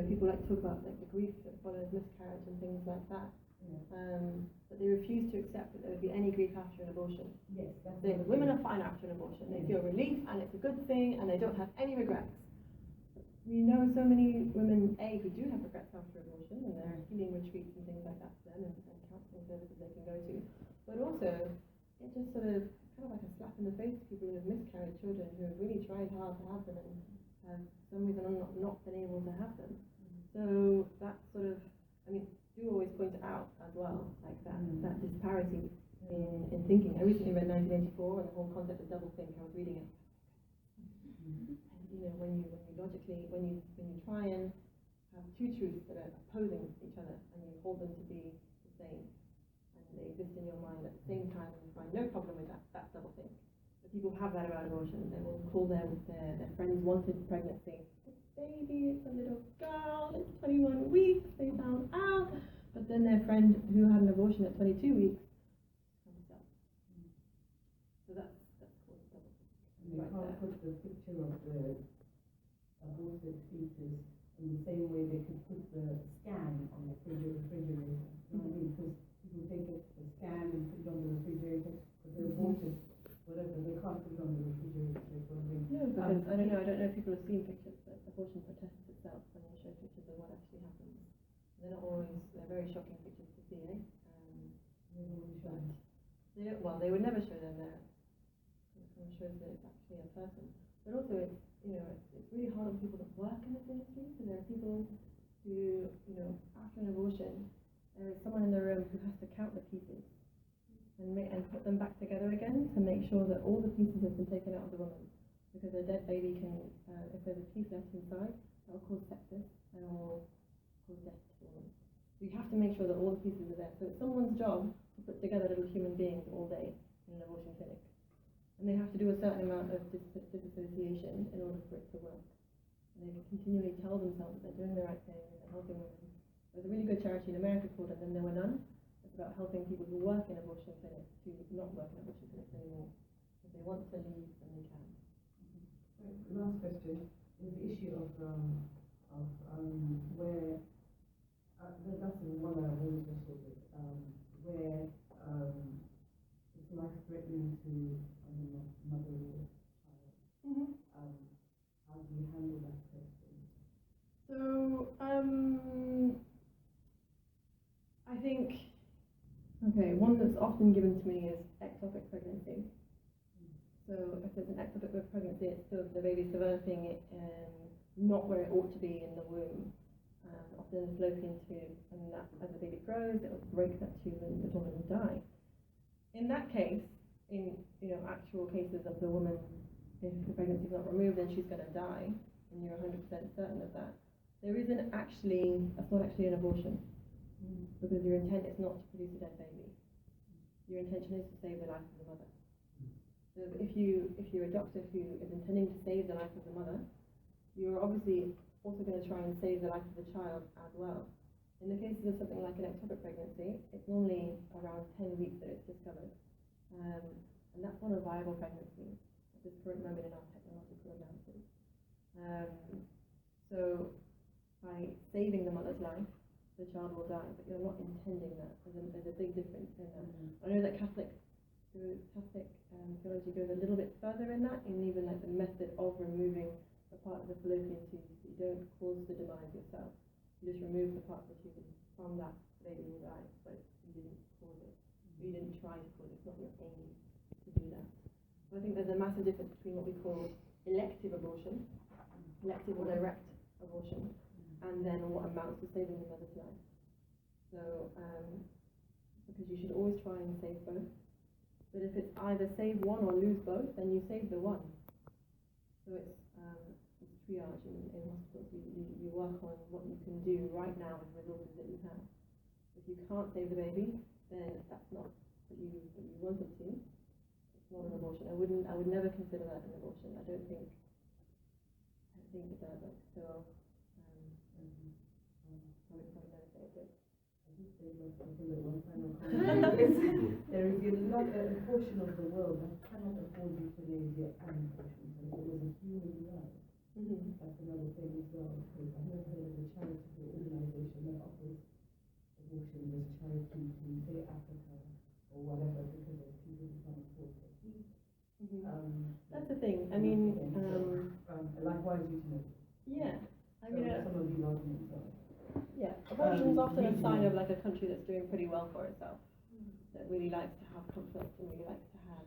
people like to talk about like the grief that follows miscarriage and things like that. But they refuse to accept that there would be any grief after an abortion. Yes, that's women are fine after an abortion. They feel relief and it's a good thing and they don't have any regrets. We know so many women, who do have regrets after abortion, and there are healing retreats and things like that for them, and counselling services they can go to. But also, it just sort of kind of like a slap in the face to people who have miscarried children who have really tried hard to have them and have for some reason not been able to have them. So that sort of, do always point it out as well, like that disparity in thinking. I recently read 1984 and the whole concept of double think. I was reading it. And when you logically, when you try and have two truths that are opposing each other and you hold them to be the same and they exist in your mind at the same time and you find no problem with that, that's doublethink. But people have that about abortion. They will call their friend's wanted pregnancy. It's a baby, it's a little girl, it's 21 weeks, they found out. But then their friend who had an abortion at 22 weeks comes up. So that's called doublethink. And they can't put the picture of the aborted fetus in the same way they could put the scan on the refrigerator. You know what I mean? Because people take a scan and put it on the refrigerator, but the aborted, whatever, they can't put it on the refrigerator. No, because I don't know if people have seen pictures, but abortion protests itself when you show pictures of what actually happens. They're not always, they're very shocking pictures to see, eh? But they would never show them there. It kind of shows that it's actually a person. But also it's, it's really hard on people that work in this industry. So there are people who, after an abortion, there is someone in the room who has to count the pieces and put them back together again to make sure that all the pieces have been taken out of the woman. Because a dead baby can, if there's a piece left inside, that will cause sepsis and will cause death to the woman. So you have to make sure that all the pieces are there. So it's someone's job to put together little human beings all day in an abortion clinic. And they have to do a certain amount of disassociation in order for it to work. And they continually tell themselves that they're doing the right thing and they're helping women. There's a really good charity in America called And Then There Were None. It's about helping people who work in abortion clinics to not work in abortion clinics anymore. If they want to leave, then they can. Last question is the issue of where that's the one I always wrestle with, where it's life-threatening to mother or child. How do you handle that question? So, I think, one that's often given to me is ectopic pregnancy. So if there's an ectopic pregnancy, it's still the baby's developing it not where it ought to be in the womb, often the fallopian tube, and that as the baby grows, it will break that tube and the woman will die. In that case, in actual cases of the woman, if the pregnancy is not removed, then she's going to die, and you're 100% certain of that. That's not actually an abortion, because your intent is not to produce a dead baby. Your intention is to save the life of the mother. So if you're a doctor who is intending to save the life of the mother, you're obviously also going to try and save the life of the child as well. In the cases of something like an ectopic pregnancy, it's normally around 10 weeks that it's discovered. And that's not a viable pregnancy at this current moment in our technological advances. So by saving the mother's life, the child will die, but you're not intending that. There's a big difference in that. I know that Catholic theology goes a little bit further in that, in even like the method of removing the part of the fallopian tube. You don't cause the demise yourself. You just remove the part of the tube, and from that the baby will die, but you didn't cause it. You didn't try to cause it. It's not your aim to do that. So I think there's a massive difference between what we call elective abortion, elective or direct abortion, and then what amounts to saving the mother's life. So, because you should always try and save both. But if it's either save one or lose both, then you save the one. So it's triage in hospitals. You work on what you can do right now with resources that you have. If you can't save the baby, then that's not what you wanted to. It's not an abortion. I would never consider that an abortion. I don't think it does. So I would probably never say it did. There is a portion of the world that cannot afford euthanasia and abortion. So it was a human right. That's another thing as well, because I never heard of a charitable organisation that offers abortion as charity to, say, Africa or whatever, because of people who can't afford it. That's the thing. I mean, likewise, euthanasia. Yeah. I mean, some of these arguments are. Yeah, abortion is often a sign of like a country that's doing pretty well for itself, that really likes to have conflict and really likes to have,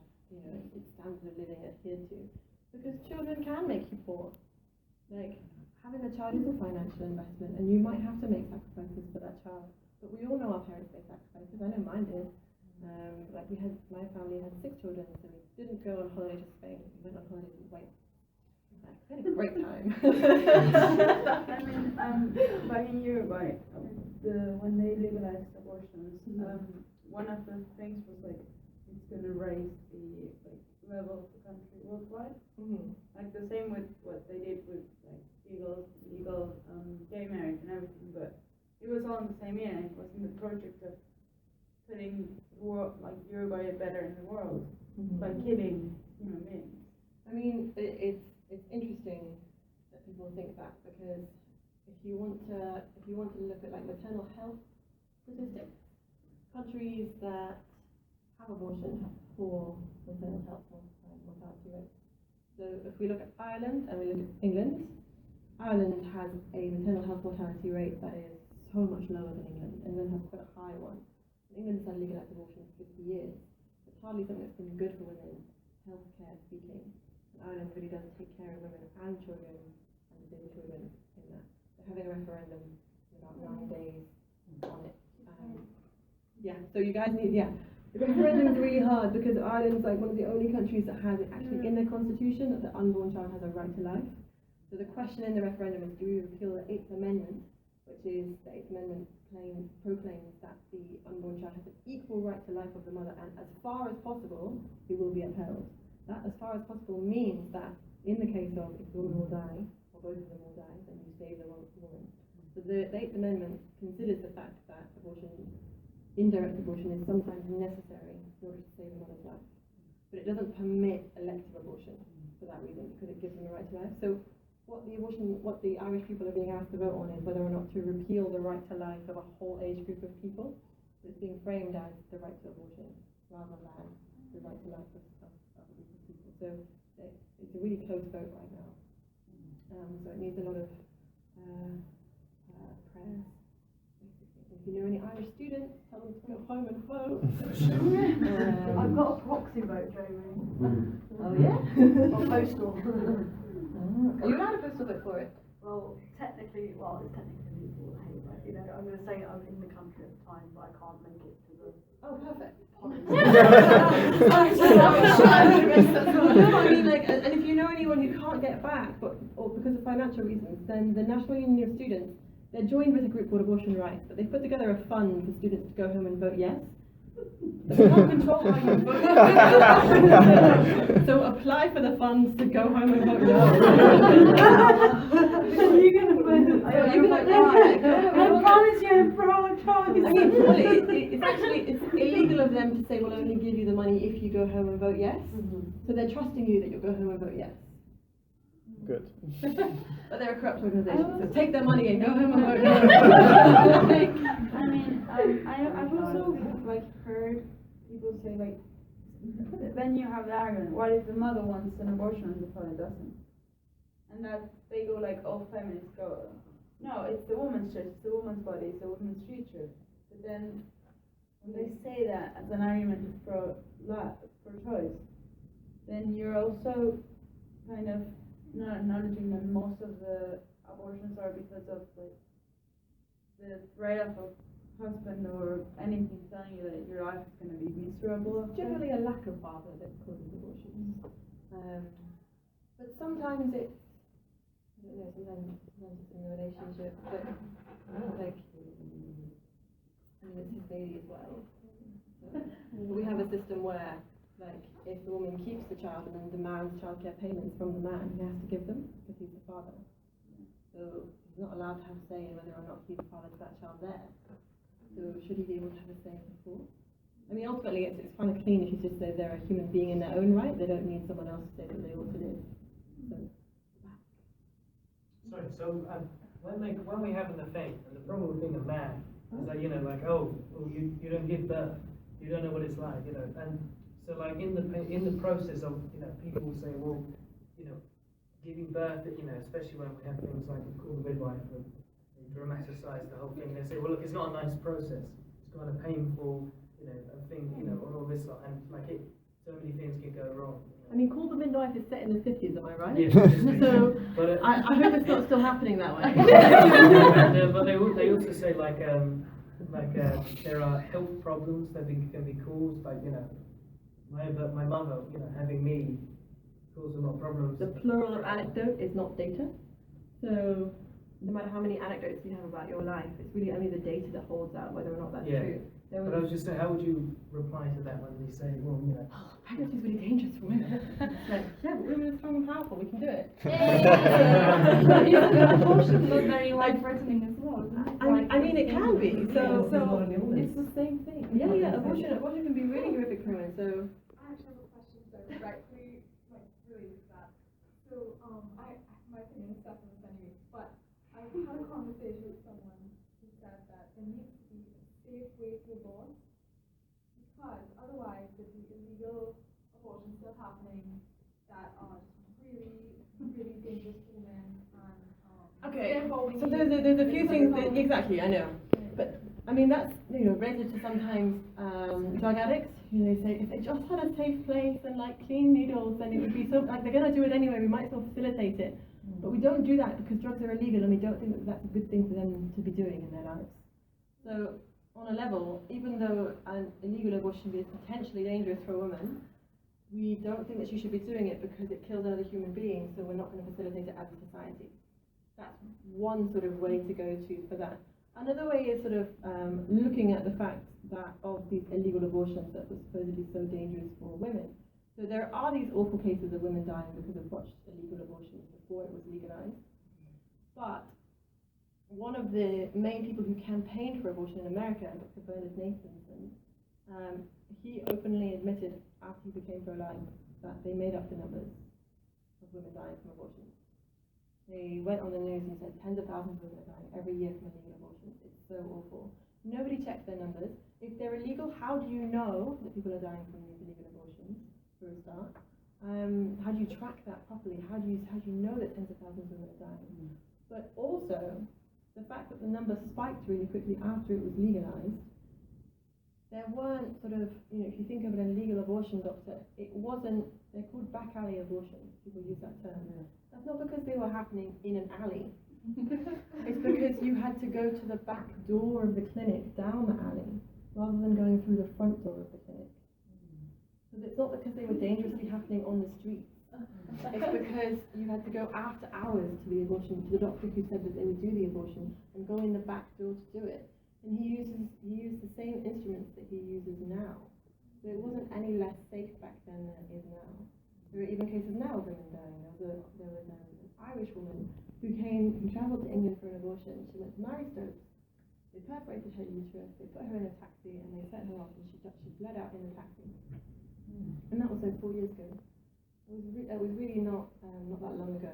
its standards of living adhered to. Because children can make you poor. Like, having a child is a financial investment, and you might have to make sacrifices for that child. But we all know our parents made sacrifices. I know mine did. My family had 6 children, so we didn't go on holiday to Spain. We went on holiday to Wales. I had a great time. I mean, back in Uruguay, when they legalized abortions, one of the things was like it's going to raise the level of the country worldwide. Like the same with what they did with like legal gay marriage and everything, but it was all in the same year. It was in the project of putting Uruguay better in the world by killing human beings. I mean, it's interesting that people think that, because if you want to look at like maternal health statistics, countries that have abortion have poor maternal health mortality rates. So if we look at Ireland and we look at England, Ireland has a maternal health mortality rate that is so much lower than England. England has quite a high one. England's had legalized abortion for 50 years. It's hardly something that's been good for women, healthcare speaking. Ireland really does take care of women and children and disabled children in that. They're having a referendum in about 9 days on it. So you guys need, the referendum is really hard because Ireland's like one of the only countries that has it actually in their constitution that the unborn child has a right to life. So the question in the referendum is, do we repeal the 8th Amendment, which is the 8th Amendment proclaims that the unborn child has an equal right to life of the mother, and as far as possible, it will be upheld. That, as far as possible, means that in the case of if the woman will die, or both of them will die, then you save the woman. So the 8th Amendment considers the fact that indirect abortion is sometimes necessary in order to save a mother's life. But it doesn't permit elective abortion for that reason, because it gives them the right to life. So what the Irish people are being asked to vote on is whether or not to repeal the right to life of a whole age group of people. It's being framed as the right to abortion rather than the right to life of a group of people. So it's a really close vote right now. So it needs a lot of prayers. If you know any Irish students, tell them to go home and vote. I've got a proxy vote, Jamie. Oh yeah? Or postal. Are you allowed a postal vote for it? Well, it's technically legal, but you know, I'm going to say I'm in the country at the time, but I can't make it to the. Oh, perfect. Policy. No, I mean, like, and if you know anyone who can't get back, or because of financial reasons, then the National Union of Students, they're joined with a group called Abortion Rights, but they've put together a fund for students to go home and vote yes. But they can't control how you vote. So apply for the funds to go home and vote no. You're going to vote. I promise you, I'm pro-choice. I mean, well, it's illegal of them to say we'll only give you the money if you go home and vote yes. So they're trusting you that you'll go home and vote yes. Good. But they're a corrupt organisation, so take their money and go home and vote no. I mean, I've also heard people say then you have the argument, what if the mother wants an abortion and the father doesn't? And that they go feminists go, no, it's the woman's choice, it's the woman's body, it's the woman's future. But then when they say that as an argument for choice, then you're also kind of not acknowledging that most of the abortions are because of the threat of a husband or anything telling you that your life is going to be miserable. It's generally a lack of father that causes abortions. But sometimes it's, I don't know, sometimes it's in a relationship, but it's his baby as well. So we have a system where, if the woman keeps the child and then demands childcare payments from the man, he has to give them because he's the father. So he's not allowed to have a say in whether or not he's the father to that child there. So should he be able to have a say before? I mean, ultimately, it's kind of clean if you just say they're a human being in their own right. They don't need someone else to say that they ought to live. So when we have an affair, and the problem with being a man is that you don't give birth, you don't know what it's like, and so in the process of people will say, well, giving birth, especially when we have things like called the midwife, they dramatize the whole thing. They say, well, look, it's not a nice process. It's kind of painful, a thing, all this lot, and so many things can go wrong. I mean, Call the Midwife is set in the 50s, am I right? Yes. So but, I hope it's not still happening that way. But they also say there are health problems that can be caused by my mother having me cause a lot of problems. The plural of anecdote is not data. So no matter how many anecdotes you have about your life, it's really only the data that holds out whether or not that's Yeah. true. There But I was just saying, how would you reply to that when they say, well, you know, oh, pregnancy is really dangerous for women. It's like, yeah, but women are strong and powerful, we can do it. Abortion is not very life-threatening as well, isn't it? I mean, it can be. So It's the same thing. yeah, abortion can be really horrific for women. So I actually have a question directly, like, related to that. So, my opinion is definitely anyway, but I had a conversation with someone who said that there needs to be a safe way to abort, because otherwise there'd be illegal abortions still happening that are just really, really dangerous to women, and, okay, therefore we so need- there's a few things that, exactly, I know. But I mean, that's, related to sometimes drug addicts, they say if they just had a safe place and like clean needles, then it would be so, like, they're going to do it anyway, we might as well facilitate it. But we don't do that because drugs are illegal, and we don't think that that's a good thing for them to be doing in their lives. So on a level, even though an illegal abortion is potentially dangerous for a woman, we don't think that she should be doing it because it kills another human being, so we're not going to facilitate it as a society. That's one sort of way to go to for that. Another way is sort of looking at the fact that of these illegal abortions that were supposedly so dangerous for women. So there are these awful cases of women dying because of botched illegal abortions before it was legalized. But one of the main people who campaigned for abortion in America, Dr. Bernard Nathanson, he openly admitted after he became pro-life that they made up the numbers of women dying from abortion. They went on the news and said tens of thousands of women are dying every year from illegal abortions. It's so awful. Nobody checks their numbers. If they're illegal, how do you know that people are dying from these illegal abortions, for a start? How do you track that properly? How do you know that tens of thousands of women are dying? But also, the fact that the numbers spiked really quickly after it was legalized, there weren't sort of, if you think of an illegal abortion doctor, it wasn't, they're called back alley abortions, people use that term. That's not because they were happening in an alley. It's because you had to go to the back door of the clinic down the alley, rather than going through the front door of the clinic. So it's not because they were dangerously happening on the streets. It's because you had to go after hours to the abortion, to the doctor who said that they would do the abortion, and go in the back door to do it. And he used the same instruments that he uses now. So it wasn't any less safe back then than it is now. There are even cases now of women dying. There was an Irish woman who travelled to England for an abortion. She went to Marystokes. They perforated her uterus, they put her in a taxi, and they set her off, and she bled out in the taxi. And that was like 4 years ago. It was really not that long ago.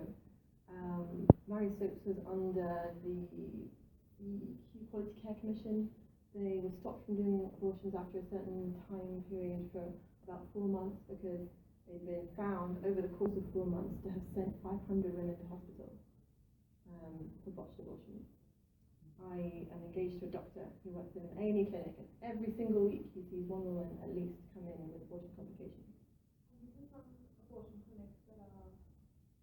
Marystokes was under the Quality Care Commission. They were stopped from doing abortions after a certain time period for about 4 months because they'd been found over the course of 4 months to have sent 500 women to hospital for botched abortions. I am engaged to a doctor who works in an A&E clinic, and every single week he sees one woman at least come in with abortion complications. Abortion clinics that are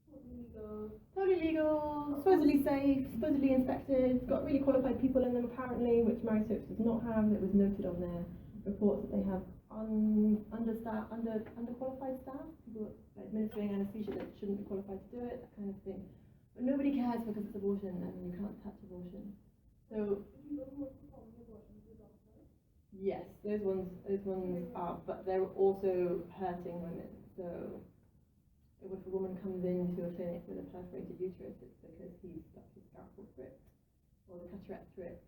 totally legal. Totally legal, supposedly safe, supposedly inspected, got really qualified people in them apparently, which Marystokes does not have. It was noted on their reports that they have underqualified staff, people administering anaesthesia that shouldn't be qualified to do it, that kind of thing. But nobody cares because it's abortion and you can't touch abortion. So yes, those ones are, but they're also hurting women. So if a woman comes into a clinic with a perforated uterus, it's because he's stuck his scalpel through it, or the cutter through it,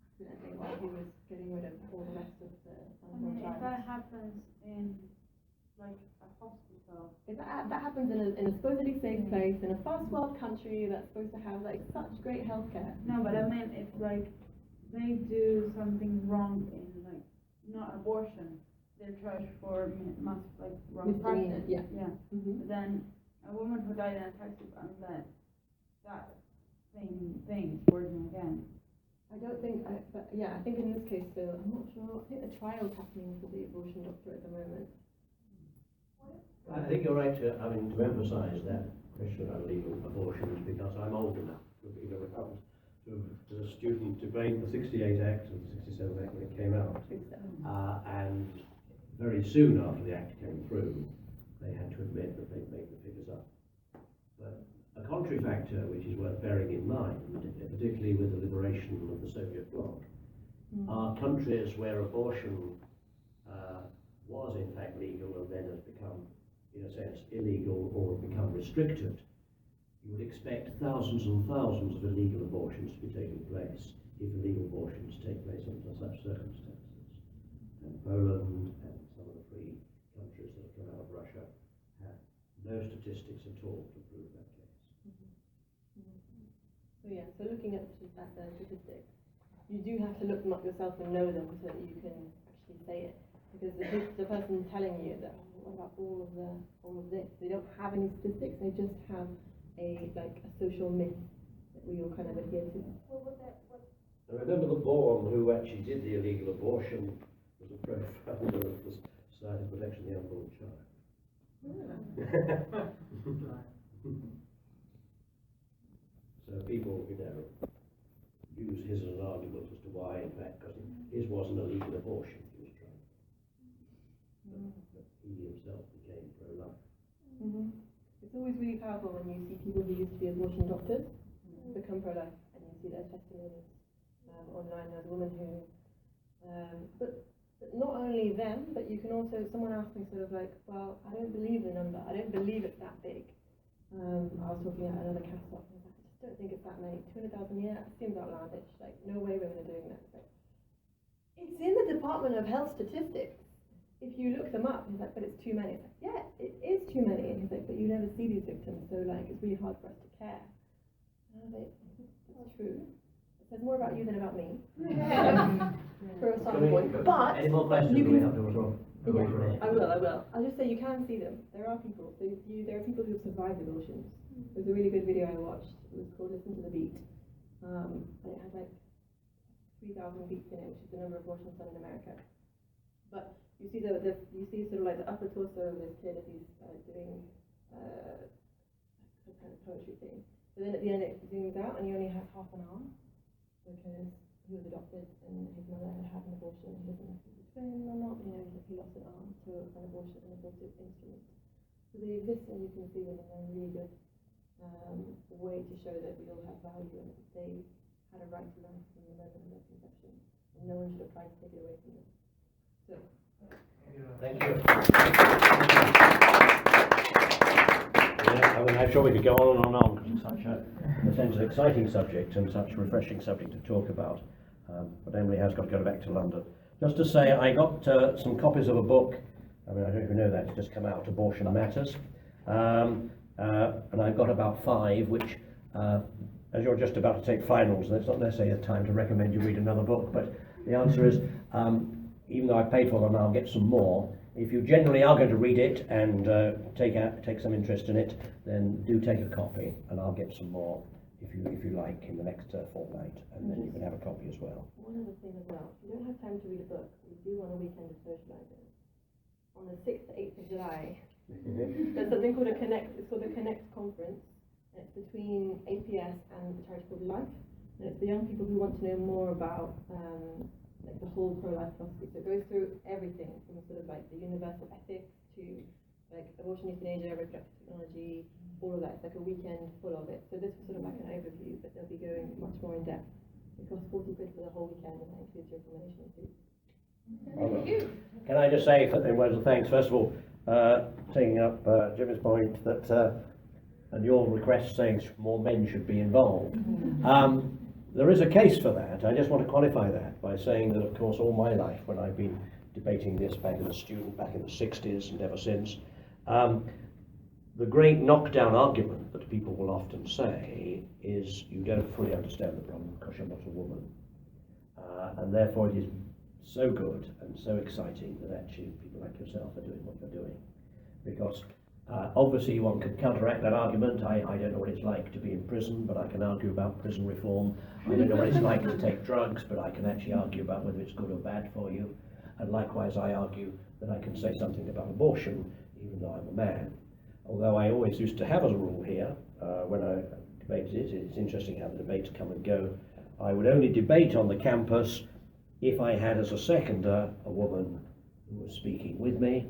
accidentally, while he was getting rid of all the rest of the unborn if child. that happens in like a hospital. If that happens in a supposedly safe place, in a first world country that's supposed to have like such great healthcare. No, but I mean if like they do something wrong in like not abortion, they're charged for wrong Misdemeanor, practice. yeah. But then a woman who died in a taxi, I mean that same thing is working again. I don't think, but yeah, I think in this case though, I'm not sure. I think the trial's happening for the abortion doctor at the moment. I think you're right to emphasise that question about legal abortions, because I'm old enough to have been around to the student debate, the 68 Act and the 67 Act when it came out. And very soon after the Act came through, they had to admit that they'd made the figures up. But a contrary factor which is worth bearing in mind, particularly with the liberation of the Soviet bloc, are countries where abortion was in fact legal and then has become, in a sense, illegal or become restricted. You would expect thousands and thousands of illegal abortions to be taking place if illegal abortions take place under such circumstances. And Poland and some of the free countries that have come out of Russia have no statistics at all to prove that case. So yeah, so looking at the statistics, you do have to look them up yourself and know them so that you can actually say it. Because the person telling you that, oh, what about all of this? They don't have any statistics. They just have a social myth that we all kind of adhere to. I remember the Bourne who actually did the illegal abortion was a pro-founder of the Society of Protection of the Unborn Child. So people, use his as an argument as to why, in fact, because his wasn't a legal abortion he was trying. But he himself became pro-life. It's always really powerful when you see people who used to be abortion doctors become pro-life, and you see their testimonies online. There's a woman who, but not only them, but you can also, someone asked me sort of like, well, I don't believe the number, I don't believe it's that big. I was talking at another CathSoc, and I was like, I just don't think it's that many. 200,000 a year, that seems outlandish. Like, no way women are doing that. But it's in the Department of Health statistics. If you look them up, he's like, but it's too many. It's like, yeah, it is too many. And he's like, but you never see these victims, so like, it's really hard for us to care. And I was like, that's true. It says more about you than about me. For a starting point. But any more questions you we can, have to as well? yeah, I will. I'll just say you can see them. There are people. So there are people who have survived abortions. There's a really good video I watched. It was called Listen to the Beat. And it had like 3,000 beats in it, which is the number of abortions done in America. But you see you see sort of like the upper torso of this kid as he's doing some kind of poetry thing. But then at the end it zooms out and he only has half an arm because he was adopted and his mother had had an abortion. He doesn't know if he's a twin or not, but he lost an arm to an abortive instrument. So they exist and you can see them, and they're a really good way to show that we all have value and that they had a right to life from the moment of their conception, and no one should have tried to take it away from them. So. Thank you. Yeah, I'm sure we could go on and on because it's such in a sense, an exciting subject and such a refreshing subject to talk about. But Emily has got to go back to London. Just to say, I got some copies of a book. I mean, I don't even know that, it's just come out, Abortion Matters. And I've got about 5, which, as you're just about to take finals, it's not necessarily a time to recommend you read another book, but the answer is, even though I paid for them, I'll get some more. If you generally are going to read it and take some interest in it, then do take a copy, and I'll get some more if you like in the next fortnight, and then you can have a copy as well. One other thing as well, if you don't have time to read a book, we do on a weekend of socialising. On the 6th to 8th of July, there's something called it's called the Connect Conference, and it's between APS and the charity called Life, and it's for young people who want to know more about like the whole pro-life philosophy. So it goes through everything from sort of like the universal ethics to like abortion, euthanasia, reproductive technology, all of that. It's like a weekend full of it. So this is sort of like an overview, but they'll be going much more in depth. It costs 40 quid for the whole weekend, and that includes your accommodation too. Thank you. Can I just say, in words of thanks, first of all, taking up Jimmy's point that, and your request saying more men should be involved. There is a case for that. I just want to qualify that by saying that, of course, all my life, when I've been debating this back as a student, back in the 60s and ever since, the great knockdown argument that people will often say is you don't fully understand the problem because you're not a woman. And therefore it is so good and so exciting that actually people like yourself are doing what you're doing. Because obviously one can counteract that argument. I don't know what it's like to be in prison, but I can argue about prison reform. I don't know what it's like to take drugs, but I can actually argue about whether it's good or bad for you. And likewise I argue that I can say something about abortion, even though I'm a man. Although I always used to have as a rule here, when I debated it, it's interesting how the debates come and go, I would only debate on the campus if I had as a seconder a woman who was speaking with me,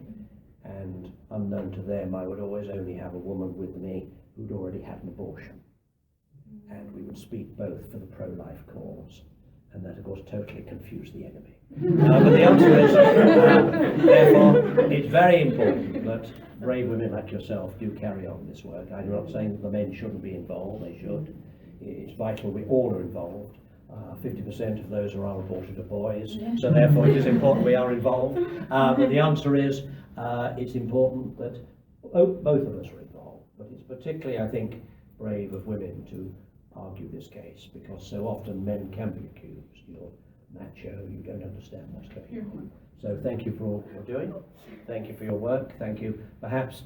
and unknown to them, I would always only have a woman with me who'd already had an abortion. And we would speak both for the pro-life cause, and that of course totally confused the enemy. But the answer is, therefore, it's very important that brave women like yourself do carry on this work. I'm not saying that the men shouldn't be involved, they should. It's vital we all are involved. 50% of those who are aborted are boys, so therefore it is important we are involved. But the answer is, it's important that both of us are involved, but it's particularly, I think, brave of women to argue this case, because so often men can be accused, you're macho, you don't understand what's going on. So thank you for all you're doing, thank you for your work, thank you. Perhaps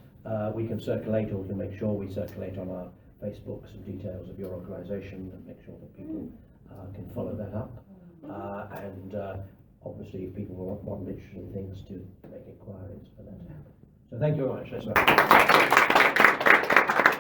we can circulate, or we can make sure we circulate on our Facebook some details of your organisation and make sure that people can follow that up. And obviously if people want interesting things to make inquiries for that to happen. So thank you very much. That's right.